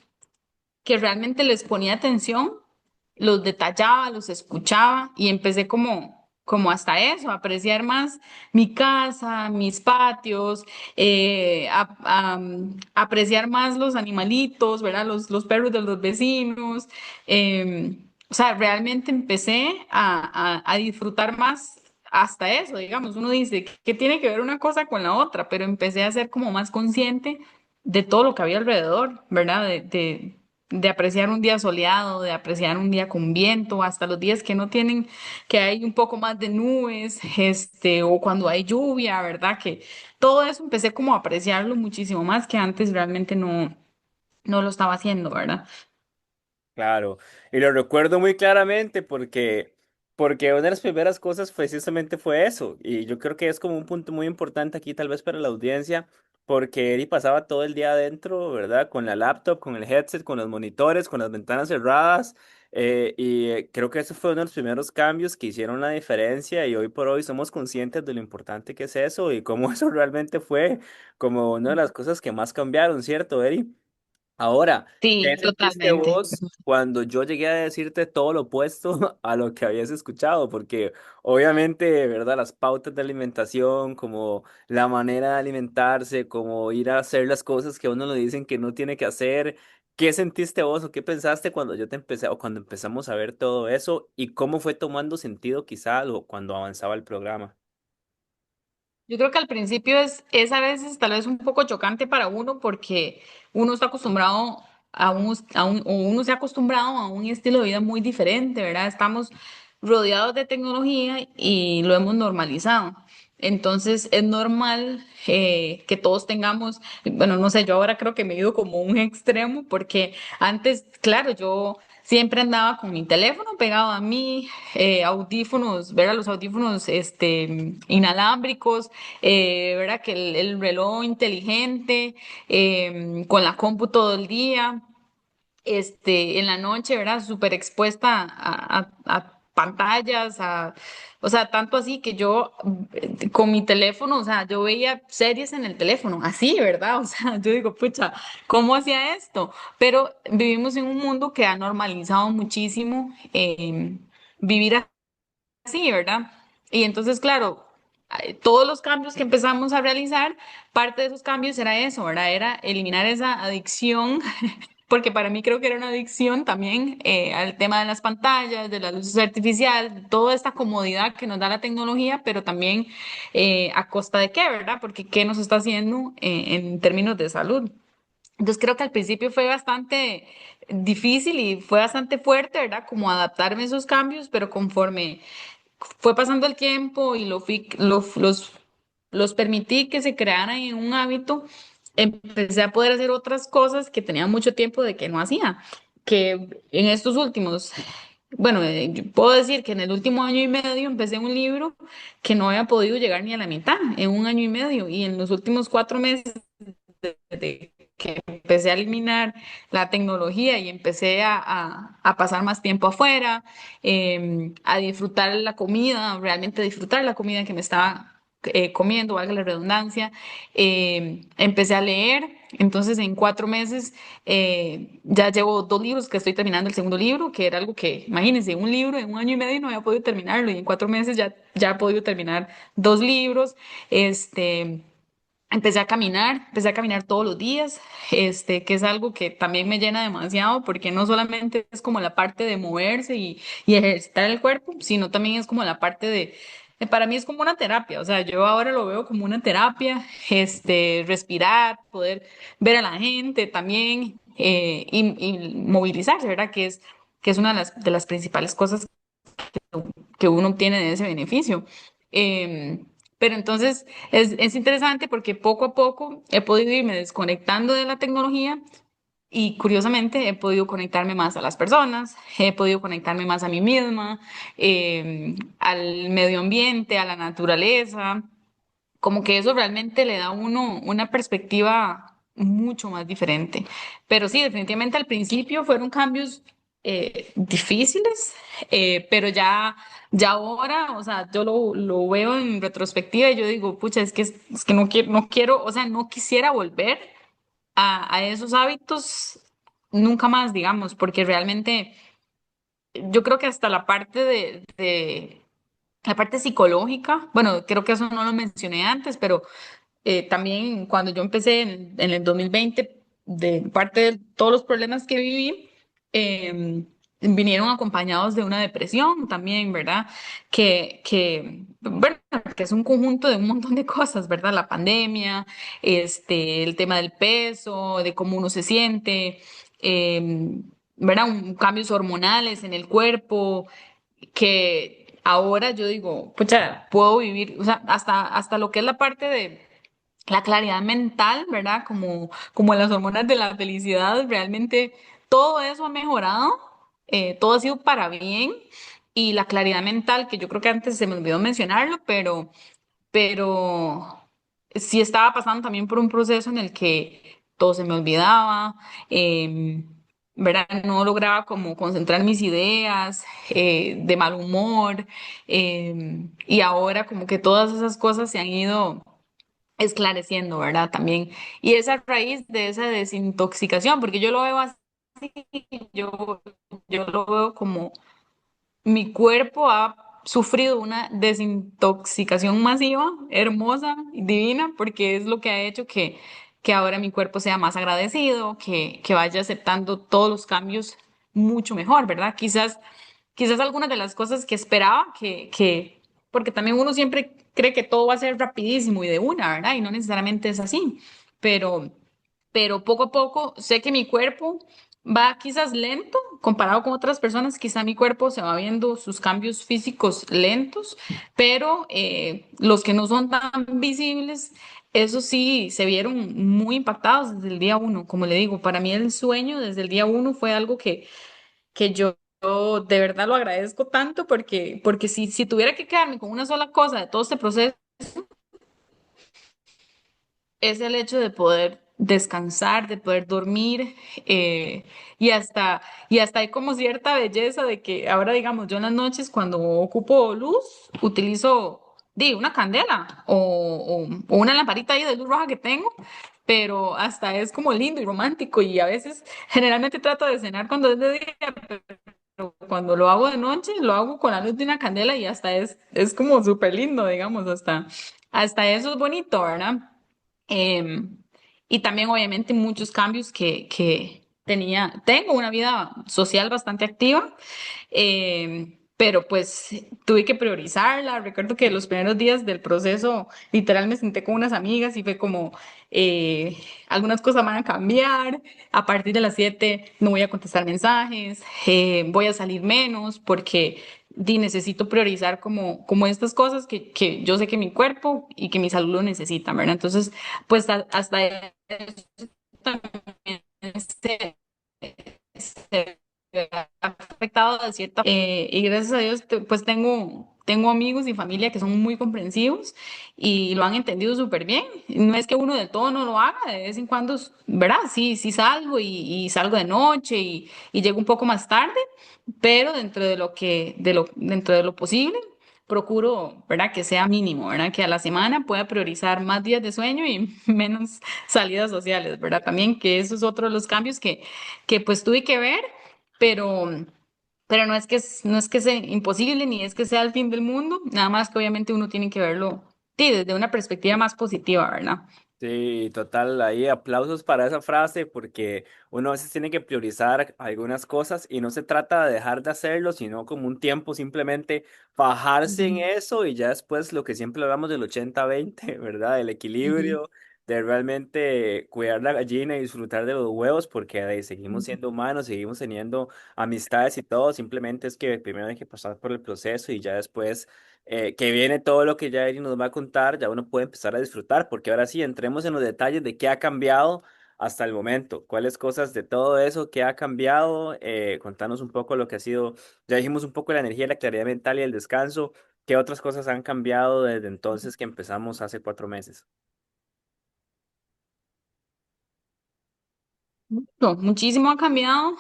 que realmente les ponía atención, los detallaba, los escuchaba y empecé como hasta eso, a apreciar más mi casa, mis patios, apreciar más los animalitos, ¿verdad? Los perros de los vecinos. O sea, realmente empecé a disfrutar más hasta eso, digamos. Uno dice que tiene que ver una cosa con la otra, pero empecé a ser como más consciente de todo lo que había alrededor, ¿verdad? De apreciar un día soleado, de apreciar un día con viento, hasta los días que no tienen, que hay un poco más de nubes, o cuando hay lluvia, ¿verdad? Que todo eso empecé como a apreciarlo muchísimo más que antes realmente no lo estaba haciendo, ¿verdad? Claro, y lo recuerdo muy claramente porque una de las primeras cosas precisamente fue eso, y yo creo que es como un punto muy importante aquí tal vez para la audiencia, porque Eri pasaba todo el día adentro, ¿verdad? Con la laptop, con el headset, con los monitores, con las ventanas cerradas, creo que ese fue uno de los primeros cambios que hicieron la diferencia y hoy por hoy somos conscientes de lo importante que es eso y cómo eso realmente fue como una de las cosas que más cambiaron, ¿cierto, Eri? Ahora, ¿qué Sí, sentiste totalmente. vos cuando yo llegué a decirte todo lo opuesto a lo que habías escuchado? Porque obviamente, ¿verdad? Las pautas de alimentación, como la manera de alimentarse, como ir a hacer las cosas que a uno le dicen que no tiene que hacer. ¿Qué sentiste vos o qué pensaste cuando yo te empecé o cuando empezamos a ver todo eso y cómo fue tomando sentido quizá cuando avanzaba el programa? Yo creo que al principio es a veces tal vez un poco chocante para uno porque uno está acostumbrado o uno se ha acostumbrado a un estilo de vida muy diferente, ¿verdad? Estamos rodeados de tecnología y lo hemos normalizado. Entonces es normal que todos tengamos, bueno, no sé, yo ahora creo que me he ido como un extremo porque antes, claro, yo siempre andaba con mi teléfono pegado a mí, audífonos, ¿verdad? Los audífonos inalámbricos, ¿verdad? Que el reloj inteligente, con la compu todo el día, en la noche, ¿verdad? Súper expuesta a pantallas, o sea, tanto así que yo con mi teléfono, o sea, yo veía series en el teléfono, así, ¿verdad? O sea, yo digo, pucha, ¿cómo hacía esto? Pero vivimos en un mundo que ha normalizado muchísimo vivir así así, ¿verdad? Y entonces, claro, todos los cambios que empezamos a realizar, parte de esos cambios era eso, ¿verdad? Era eliminar esa adicción, porque para mí creo que era una adicción también al tema de las pantallas, de las luces artificiales, de toda esta comodidad que nos da la tecnología, pero también a costa de qué, ¿verdad? Porque qué nos está haciendo en términos de salud. Entonces creo que al principio fue bastante difícil y fue bastante fuerte, ¿verdad? Como adaptarme a esos cambios, pero conforme fue pasando el tiempo y los permití que se crearan en un hábito, empecé a poder hacer otras cosas que tenía mucho tiempo de que no hacía, que en estos últimos, bueno, yo puedo decir que en el último año y medio empecé un libro que no había podido llegar ni a la mitad en un año y medio y en los últimos 4 meses de que empecé a eliminar la tecnología y empecé a pasar más tiempo afuera, a disfrutar la comida, realmente disfrutar la comida que me estaba comiendo, valga la redundancia. Empecé a leer, entonces en 4 meses ya llevo 2 libros que estoy terminando el segundo libro, que era algo que, imagínense, un libro en un año y medio no había podido terminarlo y en 4 meses ya he podido terminar 2 libros. Este, empecé a caminar todos los días, que es algo que también me llena demasiado, porque no solamente es como la parte de moverse y ejercitar el cuerpo, sino también es como la parte para mí es como una terapia, o sea, yo ahora lo veo como una terapia, respirar, poder ver a la gente también, y movilizarse, ¿verdad? Que es una de las principales cosas que uno obtiene de ese beneficio. Pero entonces es interesante porque poco a poco he podido irme desconectando de la tecnología y curiosamente he podido conectarme más a las personas, he podido conectarme más a mí misma, al medio ambiente, a la naturaleza, como que eso realmente le da a uno una perspectiva mucho más diferente. Pero sí, definitivamente al principio fueron cambios difíciles, pero ya ahora, o sea, yo lo veo en retrospectiva y yo digo, pucha, es que no quiero, o sea, no quisiera volver a esos hábitos nunca más, digamos, porque realmente yo creo que hasta la parte de la parte psicológica, bueno, creo que eso no lo mencioné antes, pero también cuando yo empecé en el 2020, de parte de todos los problemas que viví, vinieron acompañados de una depresión también, ¿verdad? Bueno, que es un conjunto de un montón de cosas, ¿verdad? La pandemia, el tema del peso, de cómo uno se siente, ¿verdad? Cambios hormonales en el cuerpo, que ahora yo digo, pucha, puedo vivir, o sea, hasta lo que es la parte de la claridad mental, ¿verdad? Como las hormonas de la felicidad, realmente todo eso ha mejorado, todo ha sido para bien y la claridad mental, que yo creo que antes se me olvidó mencionarlo, pero sí estaba pasando también por un proceso en el que todo se me olvidaba, ¿verdad? No lograba como concentrar mis ideas, de mal humor, y ahora como que todas esas cosas se han ido esclareciendo, ¿verdad? También. Y es a raíz de esa desintoxicación, porque yo lo veo así, yo, yo lo veo como mi cuerpo ha sufrido una desintoxicación masiva, hermosa y divina, porque es lo que ha hecho que ahora mi cuerpo sea más agradecido, que vaya aceptando todos los cambios mucho mejor, ¿verdad? Quizás algunas de las cosas que esperaba porque también uno siempre cree que todo va a ser rapidísimo y de una, ¿verdad? Y no necesariamente es así, pero poco a poco sé que mi cuerpo va quizás lento comparado con otras personas, quizá mi cuerpo se va viendo sus cambios físicos lentos, pero los que no son tan visibles, eso sí, se vieron muy impactados desde el día uno. Como le digo, para mí el sueño desde el día uno fue algo que yo de verdad lo agradezco tanto porque si tuviera que quedarme con una sola cosa de todo este proceso, es el hecho de poder descansar, de poder dormir, y hasta hay como cierta belleza de que ahora, digamos, yo en las noches cuando ocupo luz, utilizo una candela o una lamparita ahí de luz roja que tengo, pero hasta es como lindo y romántico y a veces generalmente trato de cenar cuando es de día, cuando lo hago de noche, lo hago con la luz de una candela y hasta es como súper lindo, digamos, hasta eso es bonito, ¿verdad? Em, y también obviamente muchos cambios que tengo una vida social bastante activa, pero pues tuve que priorizarla. Recuerdo que los primeros días del proceso, literal me senté con unas amigas y fue como, algunas cosas van a cambiar, a partir de las 7 no voy a contestar mensajes, voy a salir menos porque necesito priorizar como estas cosas que yo sé que mi cuerpo y que mi salud lo necesitan, ¿verdad? Entonces, pues hasta eso también se ha afectado de cierta y gracias a Dios pues tengo amigos y familia que son muy comprensivos y lo han entendido súper bien. No es que uno de todo no lo haga, de vez en cuando, ¿verdad? Sí, sí salgo y salgo de noche y llego un poco más tarde, pero dentro de lo posible procuro, ¿verdad? Que sea mínimo, ¿verdad? Que a la semana pueda priorizar más días de sueño y menos salidas sociales, ¿verdad? También que eso es otro de los cambios que pues tuve que ver, pero, pero no es que sea imposible ni es que sea el fin del mundo, nada más que obviamente uno tiene que verlo sí, desde una perspectiva más positiva, ¿verdad? Sí, total, ahí aplausos para esa frase porque uno a veces tiene que priorizar algunas cosas y no se trata de dejar de hacerlo, sino como un tiempo simplemente bajarse en Ujú, eso y ya después lo que siempre hablamos del 80-20, ¿verdad? El ujú, equilibrio, de realmente cuidar la gallina y disfrutar de los huevos porque seguimos ujú. siendo humanos, seguimos teniendo amistades y todo, simplemente es que primero hay que pasar por el proceso y ya después que viene todo lo que ya Eri nos va a contar, ya uno puede empezar a disfrutar, porque ahora sí, entremos en los detalles de qué ha cambiado hasta el momento, cuáles cosas de todo eso que ha cambiado, contanos un poco lo que ha sido, ya dijimos un poco la energía, la claridad mental y el descanso, qué otras cosas han cambiado desde entonces que empezamos hace 4 meses. No, muchísimo ha cambiado.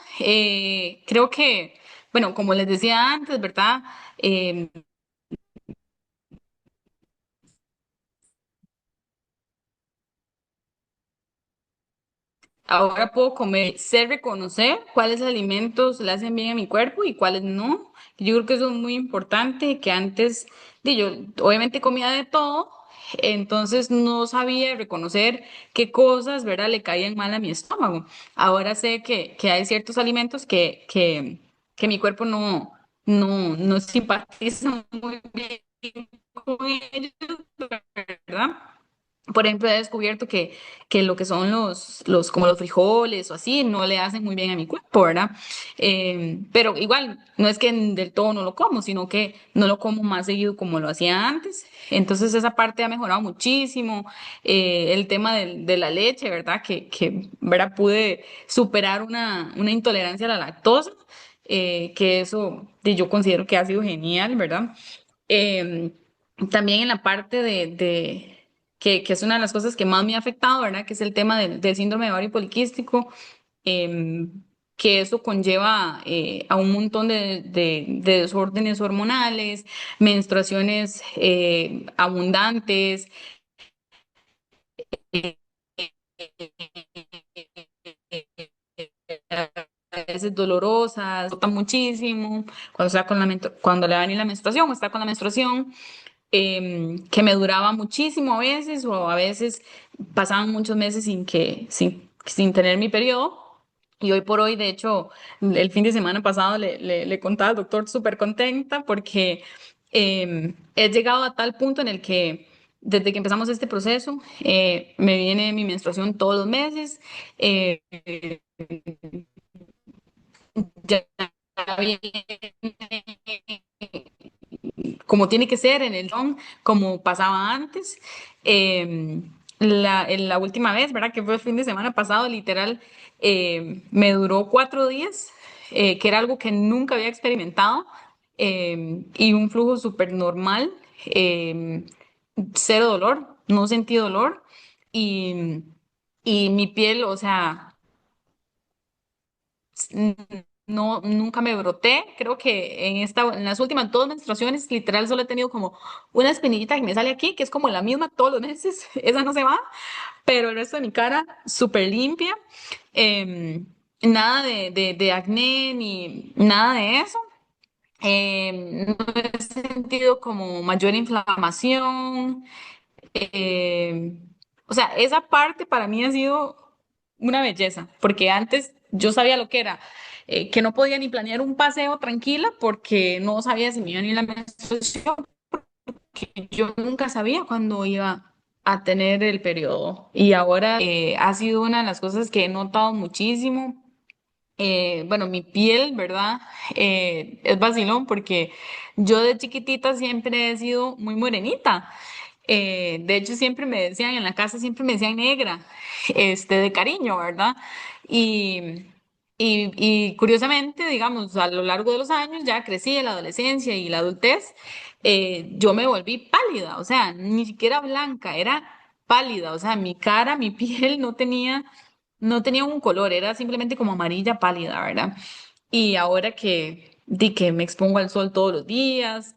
Creo que, bueno, como les decía antes, ¿verdad? Em, Ahora puedo comer, sé reconocer cuáles alimentos le hacen bien a mi cuerpo y cuáles no. Yo creo que eso es muy importante, que antes, yo obviamente comía de todo, entonces no sabía reconocer qué cosas, ¿verdad?, le caían mal a mi estómago. Ahora sé que hay ciertos alimentos que mi cuerpo no simpatiza muy bien con ellos, ¿verdad? Por ejemplo, he descubierto que lo que son como los frijoles o así, no le hacen muy bien a mi cuerpo, ¿verdad? Pero igual, no es que del todo no lo como, sino que no lo como más seguido como lo hacía antes. Entonces esa parte ha mejorado muchísimo. El tema de la leche, ¿verdad? ¿Verdad? Pude superar una intolerancia a la lactosa, que eso yo considero que ha sido genial, ¿verdad? Eh, También en la parte que es una de las cosas que más me ha afectado, ¿verdad? Que es el tema del síndrome de ovario poliquístico, eh, que eso conlleva a un montón de desórdenes hormonales, menstruaciones abundantes, eh, a veces dolorosas, nota muchísimo cuando está cuando le va a venir la menstruación o está con la menstruación, que me duraba muchísimo a veces o a veces pasaban muchos meses sin tener mi periodo. Y hoy por hoy, de hecho, el fin de semana pasado le contaba al doctor súper contenta porque he llegado a tal punto en el que desde que empezamos este proceso me viene mi menstruación todos los meses. eh, ya viene como tiene que ser en el don, como pasaba antes. En la última vez, ¿verdad? Que fue el fin de semana pasado, literal, me duró 4 días, que era algo que nunca había experimentado, y un flujo súper normal, cero dolor, no sentí dolor, y, y mi piel, o sea, no, nunca me broté. Creo que en las últimas 2 menstruaciones, literal, solo he tenido como una espinillita que me sale aquí, que es como la misma todos los meses. Esa no se va, pero el resto de mi cara súper limpia. Nada de acné ni nada de eso. No he sentido como mayor inflamación. eh, o sea, esa parte para mí ha sido una belleza, porque antes yo sabía lo que era, que no podía ni planear un paseo tranquila porque no sabía si me iba a ir la menstruación, que yo nunca sabía cuándo iba a tener el periodo. Y ahora ha sido una de las cosas que he notado muchísimo. Bueno, mi piel, ¿verdad? Es vacilón porque yo de chiquitita siempre he sido muy morenita. De hecho, siempre me decían en la casa, siempre me decían negra, de cariño, ¿verdad? Y, y curiosamente, digamos, a lo largo de los años, ya crecí en la adolescencia y la adultez, yo me volví pálida, o sea, ni siquiera blanca, era pálida, o sea, mi cara, mi piel no tenía un color, era simplemente como amarilla pálida, ¿verdad? Y ahora que me expongo al sol todos los días,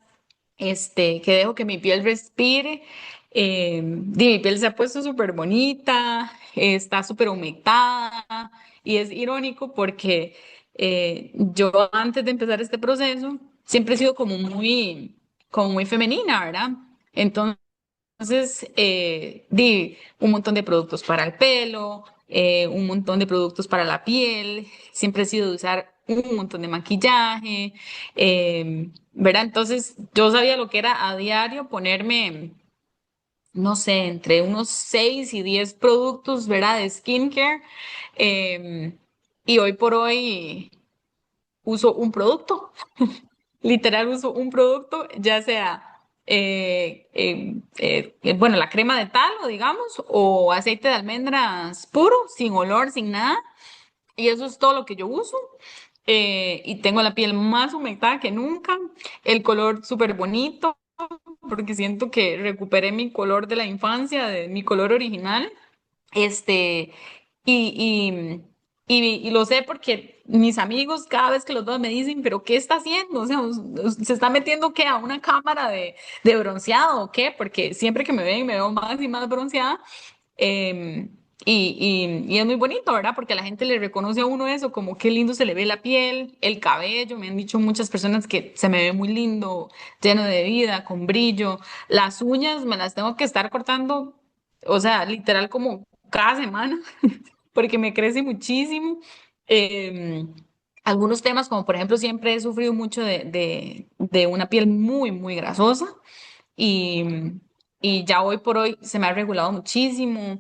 que dejo que mi piel respire, mi piel se ha puesto súper bonita, está súper humectada y es irónico porque yo antes de empezar este proceso siempre he sido como muy femenina, ¿verdad? Entonces, di un montón de productos para el pelo, un montón de productos para la piel, siempre he sido de usar un montón de maquillaje, ¿verdad? Entonces, yo sabía lo que era a diario ponerme, no sé, entre unos 6 y 10 productos, ¿verdad? De skincare. Y hoy por hoy uso un producto. Literal uso un producto, ya sea, bueno, la crema de talo, digamos, o aceite de almendras puro, sin olor, sin nada. Y eso es todo lo que yo uso. Y tengo la piel más humectada que nunca, el color súper bonito, porque siento que recuperé mi color de la infancia, de mi color original. Este, y, y lo sé porque mis amigos cada vez que los veo me dicen, pero ¿qué está haciendo? O sea, ¿se está metiendo qué a una cámara de bronceado o qué? Porque siempre que me ven me veo más y más bronceada. Eh, y es muy bonito, ¿verdad? Porque a la gente le reconoce a uno eso, como qué lindo se le ve la piel, el cabello. Me han dicho muchas personas que se me ve muy lindo, lleno de vida, con brillo. Las uñas me las tengo que estar cortando, o sea, literal como cada semana, porque me crece muchísimo. Eh, Algunos temas, como por ejemplo, siempre he sufrido mucho de una piel muy, muy grasosa y, y ya hoy por hoy se me ha regulado muchísimo,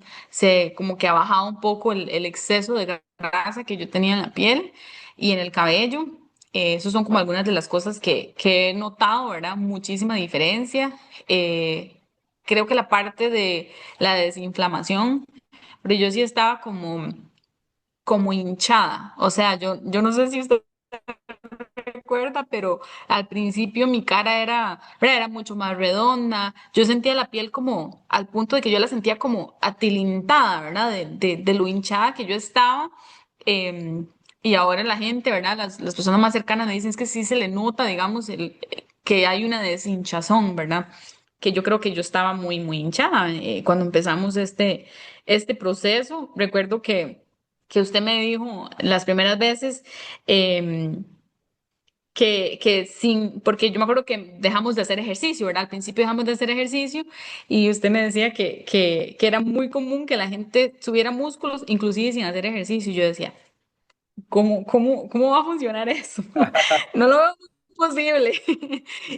como que ha bajado un poco el exceso de grasa que yo tenía en la piel y en el cabello. Esas son como algunas de las cosas que he notado, ¿verdad? Muchísima diferencia. Creo que la parte de la desinflamación, pero yo sí estaba como hinchada. O sea, yo no sé si usted recuerda, pero al principio mi cara era, ¿verdad? Era mucho más redonda. Yo sentía la piel como al punto de que yo la sentía como atilintada, ¿verdad? De lo hinchada que yo estaba. Eh, y ahora la gente, ¿verdad? Las personas más cercanas me dicen es que sí se le nota, digamos, que hay una deshinchazón, ¿verdad? Que yo creo que yo estaba muy, muy hinchada cuando empezamos este proceso. Recuerdo que usted me dijo las primeras veces, em, porque yo me acuerdo que dejamos de hacer ejercicio, ¿verdad? Al principio dejamos de hacer ejercicio y usted me decía que era muy común que la gente tuviera músculos, inclusive sin hacer ejercicio. Y yo decía, ¿cómo va a funcionar eso? No lo veo posible.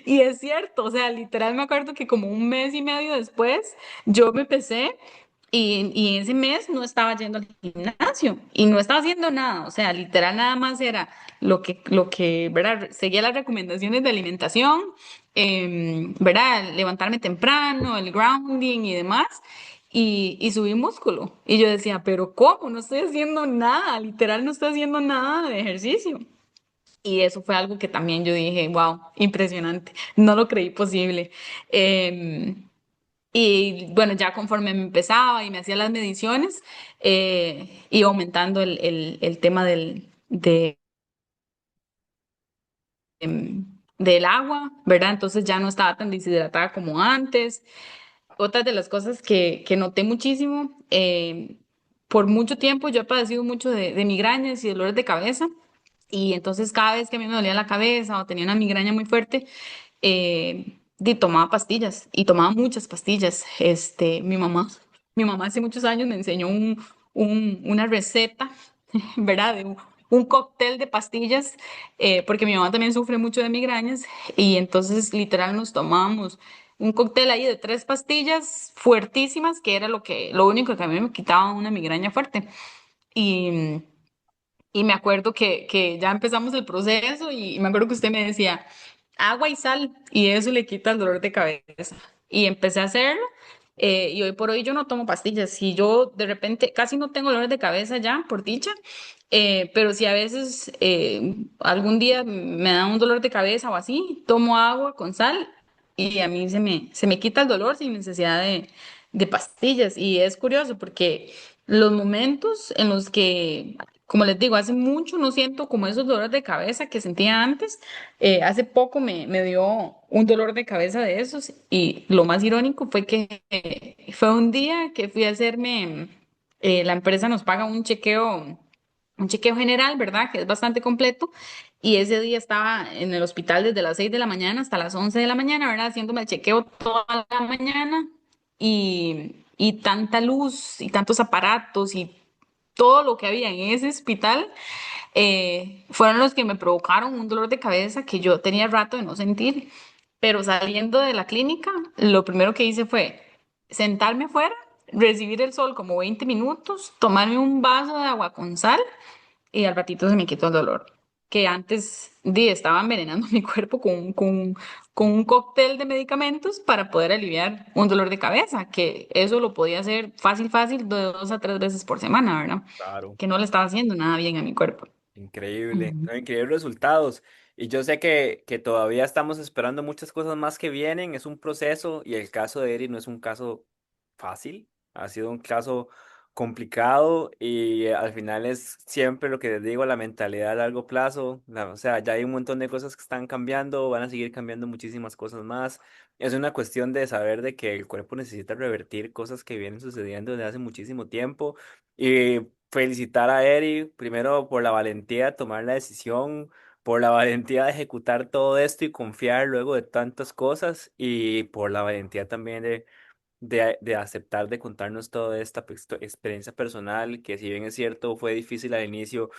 Y es cierto, o sea, literal me acuerdo que como un mes y medio después yo me pesé y ese mes no estaba yendo al gimnasio y no estaba haciendo nada, o sea, literal nada más era ¿verdad? Seguía las recomendaciones de alimentación, ¿verdad? Levantarme temprano, el grounding y demás. Y subí músculo. Y yo decía, pero ¿cómo? No estoy haciendo nada, literal no estoy haciendo nada de ejercicio. Y eso fue algo que también yo dije, wow, impresionante, no lo creí posible. Y bueno, ya conforme me empezaba y me hacía las mediciones, iba aumentando el tema del agua, ¿verdad? Entonces ya no estaba tan deshidratada como antes. Otra de las cosas que noté muchísimo, por mucho tiempo yo he padecido mucho de migrañas y dolores de cabeza. Y entonces cada vez que a mí me dolía la cabeza o tenía una migraña muy fuerte, tomaba pastillas y tomaba muchas pastillas. Mi mamá hace muchos años me enseñó una receta, ¿verdad? Un cóctel de pastillas, porque mi mamá también sufre mucho de migrañas y entonces literal nos tomábamos un cóctel ahí de 3 pastillas fuertísimas, que era lo único que a mí me quitaba una migraña fuerte. Y y me acuerdo que ya empezamos el proceso y me acuerdo que usted me decía agua y sal y eso le quita el dolor de cabeza. Y empecé a hacerlo, y hoy por hoy yo no tomo pastillas y yo de repente casi no tengo dolor de cabeza ya, por dicha, pero si a veces algún día me da un dolor de cabeza o así, tomo agua con sal y a mí se me quita el dolor sin necesidad de pastillas. Y es curioso porque los momentos en los que, como les digo, hace mucho no siento como esos dolores de cabeza que sentía antes. Hace poco me dio un dolor de cabeza de esos y lo más irónico fue que fue un día que fui a hacerme, la empresa nos paga un chequeo general, ¿verdad? Que es bastante completo. Y ese día estaba en el hospital desde las 6 de la mañana hasta las 11 de la mañana, ¿verdad? Haciéndome el chequeo toda la mañana y tanta luz y tantos aparatos y todo lo que había en ese hospital, fueron los que me provocaron un dolor de cabeza que yo tenía rato de no sentir. Pero saliendo de la clínica, lo primero que hice fue sentarme afuera, recibir el sol como 20 minutos, tomarme un vaso de agua con sal y al ratito se me quitó el dolor. Que antes estaba envenenando mi cuerpo con un cóctel de medicamentos para poder aliviar un dolor de cabeza, que eso lo podía hacer fácil, fácil, de 2 a 3 veces por semana, ¿verdad? Claro. Que no le estaba haciendo nada bien a mi cuerpo. Increíble, Ujú. no, increíbles resultados. Y yo sé que todavía estamos esperando muchas cosas más que vienen, es un proceso y el caso de Eri no es un caso fácil, ha sido un caso complicado y al final es siempre lo que les digo, la mentalidad a largo plazo, o sea, ya hay un montón de cosas que están cambiando, van a seguir cambiando muchísimas cosas más. Es una cuestión de saber de que el cuerpo necesita revertir cosas que vienen sucediendo desde hace muchísimo tiempo. Y felicitar a Eri, primero por la valentía de tomar la decisión, por la valentía de ejecutar todo esto y confiar luego de tantas cosas, y por la valentía también de aceptar de contarnos toda esta experiencia personal, que si bien es cierto fue difícil al inicio,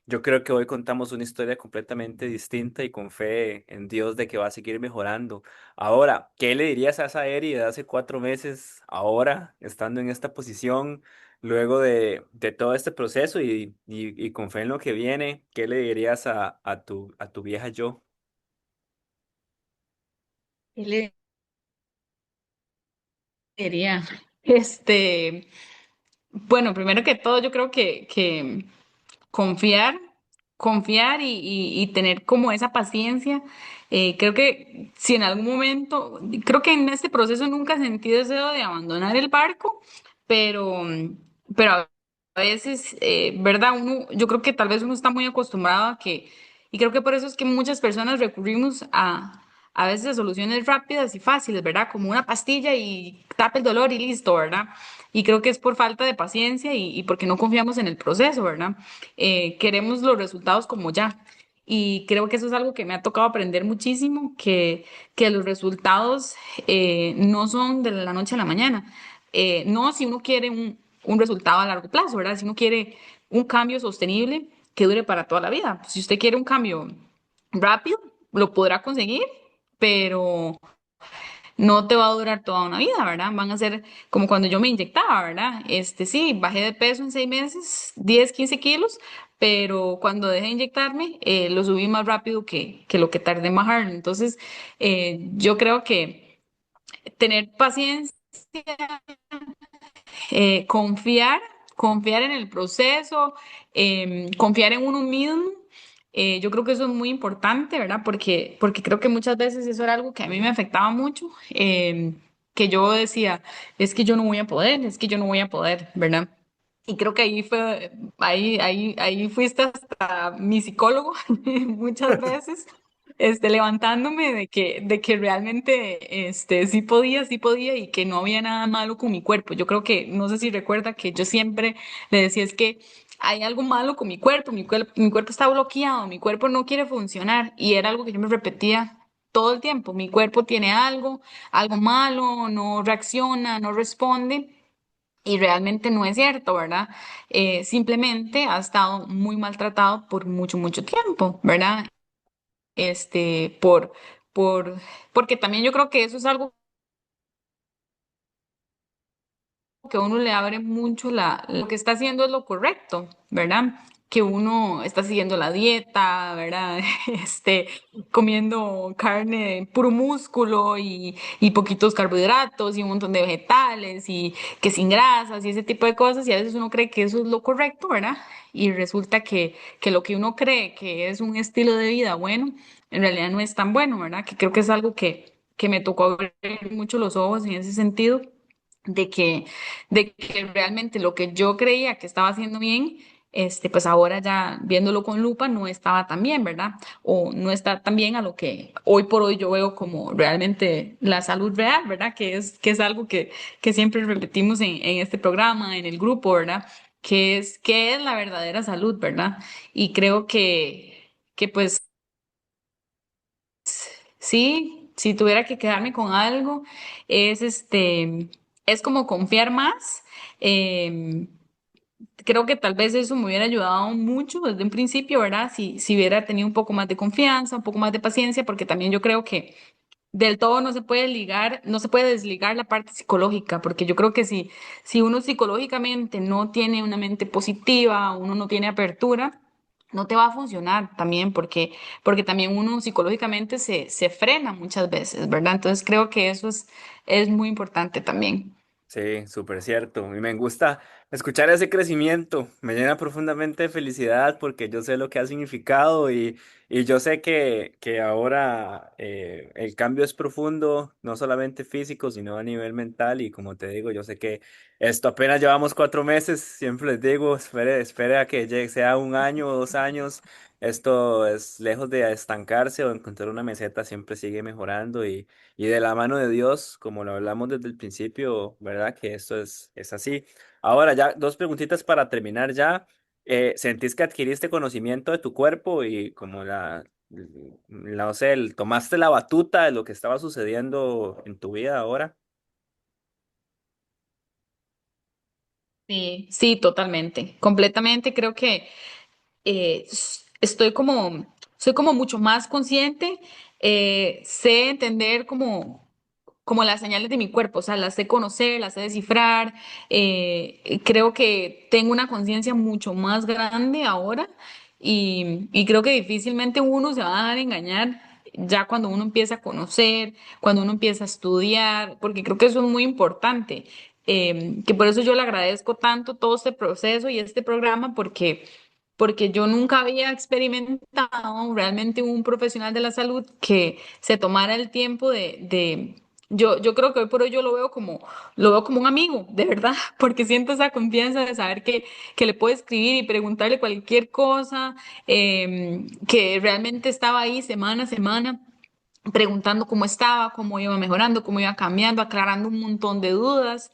yo creo que hoy contamos una historia completamente distinta y con fe en Dios de que va a seguir mejorando. Ahora, ¿qué le dirías a esa Eri de hace 4 meses, ahora, estando en esta posición, luego de todo este proceso y con fe en lo que viene? ¿Qué le dirías a tu vieja yo? ¿Qué le diría? Este, bueno, primero que todo, yo creo que confiar, confiar y tener como esa paciencia. Creo que si en algún momento, creo que en este proceso nunca sentí deseo de abandonar el barco, pero, pero a veces, ¿verdad? Yo creo que tal vez uno está muy acostumbrado a que, y creo que por eso es que muchas personas recurrimos a veces a soluciones rápidas y fáciles, ¿verdad? Como una pastilla y tapa el dolor y listo, ¿verdad? Y creo que es por falta de paciencia y porque no confiamos en el proceso, ¿verdad? Queremos los resultados como ya. Y creo que eso es algo que me ha tocado aprender muchísimo, que los resultados no son de la noche a la mañana. No si uno quiere un resultado a largo plazo, ¿verdad? Si uno quiere un cambio sostenible que dure para toda la vida. Si usted quiere un cambio rápido, lo podrá conseguir, pero no te va a durar toda una vida, ¿verdad? Van a ser como cuando yo me inyectaba, ¿verdad? Sí, bajé de peso en 6 meses, 10, 15 kilos, pero cuando dejé de inyectarme, lo subí más rápido que lo que tardé en bajarlo. Entonces, yo creo que tener paciencia, confiar, confiar en el proceso, confiar en uno mismo. Yo creo que eso es muy importante, ¿verdad? Porque creo que muchas veces eso era algo que a mí me afectaba mucho, que yo decía, es que yo no voy a poder, es que yo no voy a poder, ¿verdad? Y creo que ahí fuiste hasta mi psicólogo muchas veces, levantándome de que realmente, sí podía y que no había nada malo con mi cuerpo. Yo creo que, no sé si recuerda que yo siempre le decía, es que hay algo malo con mi cuerpo está bloqueado, mi cuerpo no quiere funcionar y era algo que yo me repetía todo el tiempo, mi cuerpo tiene algo, algo malo, no reacciona, no responde. Y realmente no es cierto, ¿verdad? Simplemente ha estado muy maltratado por mucho, mucho tiempo, ¿verdad? Este, por, porque también yo creo que eso es algo que a uno le abre mucho lo que está haciendo es lo correcto, ¿verdad? Que uno está siguiendo la dieta, ¿verdad? Este, comiendo carne, puro músculo y poquitos carbohidratos y un montón de vegetales y que sin grasas y ese tipo de cosas y a veces uno cree que eso es lo correcto, ¿verdad? Y resulta que lo que uno cree que es un estilo de vida bueno, en realidad no es tan bueno, ¿verdad? Que creo que es algo que me tocó abrir mucho los ojos en ese sentido de que, de que realmente lo que yo creía que estaba haciendo bien, pues ahora ya viéndolo con lupa no estaba tan bien, ¿verdad? O no está tan bien a lo que hoy por hoy yo veo como realmente la salud real, ¿verdad? Que es algo que siempre repetimos en este programa, en el grupo, ¿verdad? Qué es la verdadera salud, ¿verdad? Y creo que pues sí, si tuviera que quedarme con algo, es es como confiar más. em, Creo que tal vez eso me hubiera ayudado mucho desde un principio, ¿verdad? Si hubiera tenido un poco más de confianza, un poco más de paciencia, porque también yo creo que del todo no se puede ligar, no se puede desligar la parte psicológica, porque yo creo que si uno psicológicamente no tiene una mente positiva, uno no tiene apertura, no te va a funcionar también, porque también uno psicológicamente se frena muchas veces, ¿verdad? Entonces creo que eso es muy importante también. Sí, súper cierto. Y me gusta escuchar ese crecimiento. Me llena profundamente de felicidad porque yo sé lo que ha significado y yo sé que ahora el cambio es profundo, no solamente físico, sino a nivel mental. Y como te digo, yo sé que esto apenas llevamos 4 meses. Siempre les digo, espere a que llegue, sea un año o 2 años. Esto es lejos de estancarse o encontrar una meseta, siempre sigue mejorando y de la mano de Dios, como lo hablamos desde el principio, ¿verdad? Que esto es así. Ahora ya, dos preguntitas para terminar ya. ¿Sentís que adquiriste conocimiento de tu cuerpo y como no sé, tomaste la batuta de lo que estaba sucediendo en tu vida ahora? Sí, sí, totalmente, completamente. Creo que estoy soy como mucho más consciente, sé entender como las señales de mi cuerpo, o sea, las sé conocer, las sé descifrar. Creo que tengo una conciencia mucho más grande ahora y creo que difícilmente uno se va a dejar engañar ya cuando uno empieza a conocer, cuando uno empieza a estudiar, porque creo que eso es muy importante. Que por eso yo le agradezco tanto todo este proceso y este programa, porque yo nunca había experimentado realmente un profesional de la salud que se tomara el tiempo yo creo que hoy por hoy yo lo veo como un amigo, de verdad, porque siento esa confianza de saber que le puedo escribir y preguntarle cualquier cosa, que realmente estaba ahí semana a semana preguntando cómo estaba, cómo iba mejorando, cómo iba cambiando, aclarando un montón de dudas.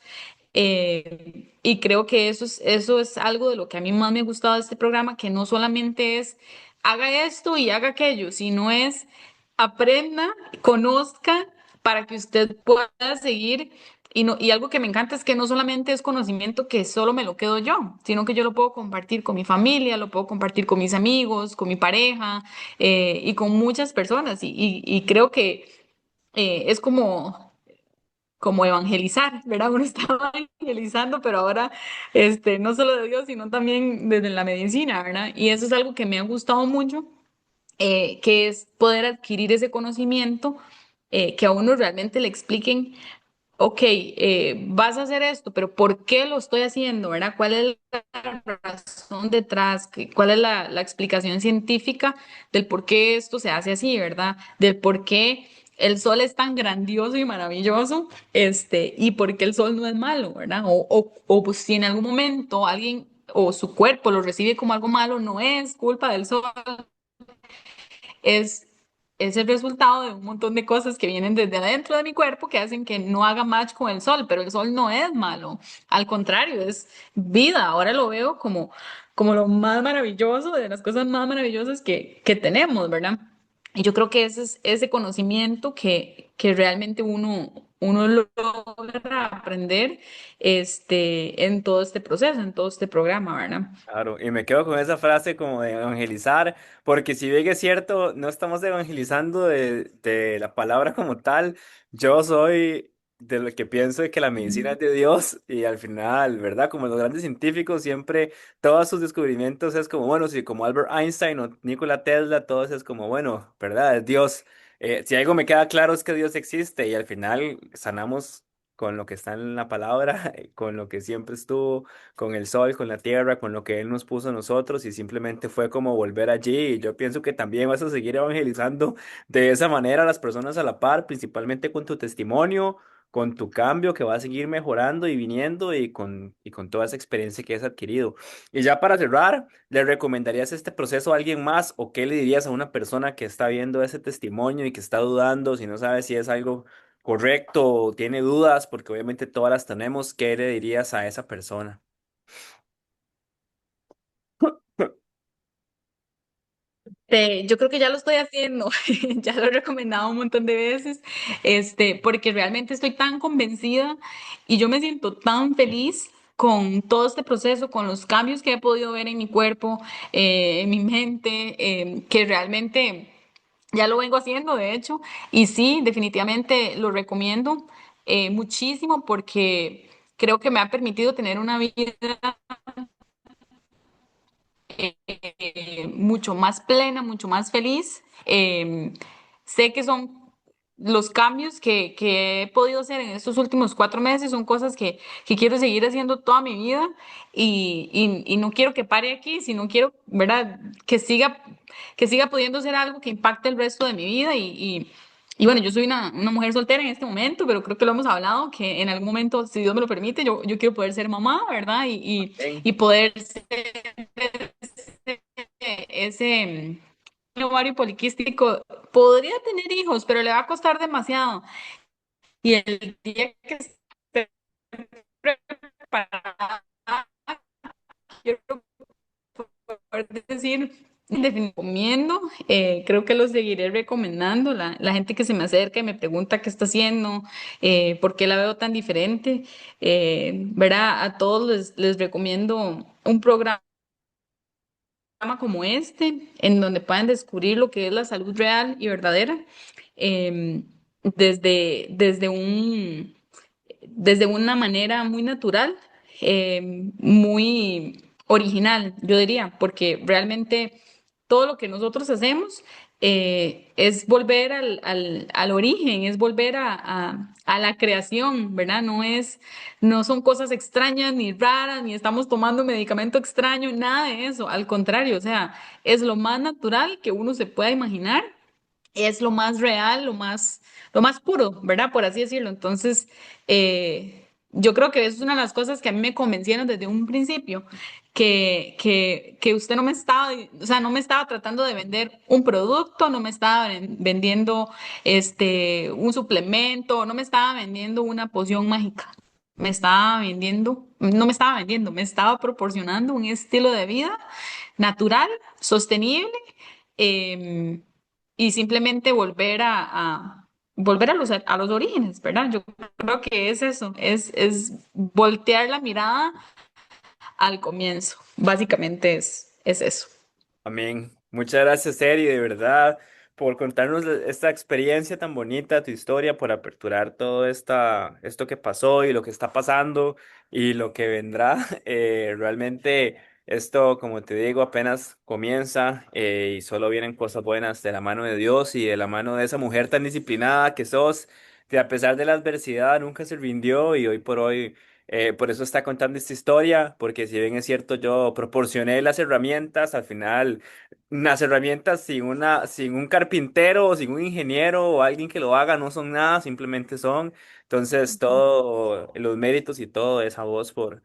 Y creo que eso es algo de lo que a mí más me ha gustado de este programa, que no solamente es haga esto y haga aquello, sino es aprenda, conozca para que usted pueda seguir. Y, no, y algo que me encanta es que no solamente es conocimiento que solo me lo quedo yo, sino que yo lo puedo compartir con mi familia, lo puedo compartir con mis amigos, con mi pareja y con muchas personas. Y creo que es como evangelizar, ¿verdad? Uno estaba evangelizando, pero ahora, no solo de Dios, sino también desde la medicina, ¿verdad? Y eso es algo que me ha gustado mucho, que es poder adquirir ese conocimiento, que a uno realmente le expliquen, ok, vas a hacer esto, pero ¿por qué lo estoy haciendo, ¿verdad? ¿Cuál es la razón detrás? ¿Cuál es la explicación científica del por qué esto se hace así, ¿verdad? Del por qué el sol es tan grandioso y maravilloso, y por qué el sol no es malo, ¿verdad? O pues, si en algún momento alguien o su cuerpo lo recibe como algo malo, no es culpa del sol, es, es el resultado de un montón de cosas que vienen desde adentro de mi cuerpo que hacen que no haga match con el sol, pero el sol no es malo, al contrario, es vida. Ahora lo veo como lo más maravilloso, de las cosas más maravillosas que tenemos, ¿verdad? Y yo creo que ese es ese conocimiento que realmente uno logra aprender en todo este proceso, en todo este programa, ¿verdad? Claro, y me quedo con esa frase como de evangelizar, porque si bien es cierto, no estamos evangelizando de la palabra como tal, yo soy de lo que pienso de que la medicina es de Dios y al final, ¿verdad? Como los grandes científicos, siempre todos sus descubrimientos es como, bueno, sí, como Albert Einstein o Nikola Tesla, todos es como, bueno, ¿verdad? Es Dios. Si algo me queda claro es que Dios existe y al final sanamos con lo que está en la palabra, con lo que siempre estuvo con el sol, con la tierra, con lo que Él nos puso a nosotros y simplemente fue como volver allí. Y yo pienso que también vas a seguir evangelizando de esa manera a las personas a la par, principalmente con tu testimonio, con tu cambio que va a seguir mejorando y viniendo y con toda esa experiencia que has adquirido. Y ya para cerrar, ¿le recomendarías este proceso a alguien más o qué le dirías a una persona que está viendo ese testimonio y que está dudando, si no sabe si es algo correcto o tiene dudas, porque obviamente todas las tenemos, ¿qué le dirías a esa persona? Yo creo que ya lo estoy haciendo, ya lo he recomendado un montón de veces, porque realmente estoy tan convencida y yo me siento tan feliz con todo este proceso, con los cambios que he podido ver en mi cuerpo, en mi mente, que realmente ya lo vengo haciendo, de hecho, y sí, definitivamente lo recomiendo muchísimo porque creo que me ha permitido tener una vida mucho más plena, mucho más feliz. Sé que son los cambios que he podido hacer en estos últimos 4 meses, son cosas que quiero seguir haciendo toda mi vida y no quiero que pare aquí, sino quiero, ¿verdad? Que siga pudiendo ser algo que impacte el resto de mi vida y bueno, yo soy una mujer soltera en este momento, pero creo que lo hemos hablado, que en algún momento, si Dios me lo permite, yo quiero poder ser mamá, ¿verdad? Y poder ser ese ovario poliquístico podría tener hijos, pero le va a costar demasiado. Y el día que esté preparada, quiero poder decir, recomiendo, creo que lo seguiré recomendando. La gente que se me acerca y me pregunta qué está haciendo, por qué la veo tan diferente, ¿verdad? A todos les recomiendo un programa como este, en donde puedan descubrir lo que es la salud real y verdadera, eh, desde una manera muy natural, muy original, yo diría, porque realmente todo lo que nosotros hacemos es volver al origen, es volver a la creación, ¿verdad? No son cosas extrañas ni raras, ni estamos tomando medicamento extraño, nada de eso, al contrario, o sea, es lo más natural que uno se pueda imaginar, es lo más real, lo más puro, ¿verdad? Por así decirlo. Entonces, yo creo que eso es una de las cosas que a mí me convencieron desde un principio, que usted no me estaba, o sea, no me estaba tratando de vender un producto, no me estaba vendiendo un suplemento, no me estaba vendiendo una poción mágica. Me estaba vendiendo, no me estaba vendiendo, me estaba proporcionando un estilo de vida natural, sostenible, em, y simplemente volver a los orígenes, ¿verdad? Yo creo que es eso, es voltear la mirada al comienzo. Básicamente es eso. Amén. Muchas gracias, Eri, de verdad, por contarnos esta experiencia tan bonita, tu historia, por aperturar todo esto que pasó y lo que está pasando y lo que vendrá. Realmente esto, como te digo, apenas comienza y solo vienen cosas buenas de la mano de Dios y de la mano de esa mujer tan disciplinada que sos, que a pesar de la adversidad nunca se rindió y hoy por hoy... por eso está contando esta historia, porque si bien es cierto, yo proporcioné las herramientas, al final, las herramientas sin un carpintero o sin un ingeniero o alguien que lo haga no son nada, simplemente son. Entonces, todo, los méritos y todo es a vos por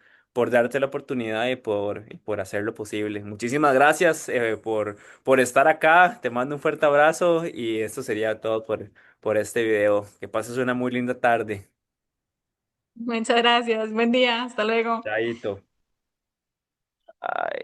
darte la oportunidad y por hacer lo posible. Muchísimas gracias, por estar acá, te mando un fuerte abrazo y esto sería todo por este video. Que pases una muy linda tarde. Muchas gracias. Buen día. Hasta luego. Chaito. Ay.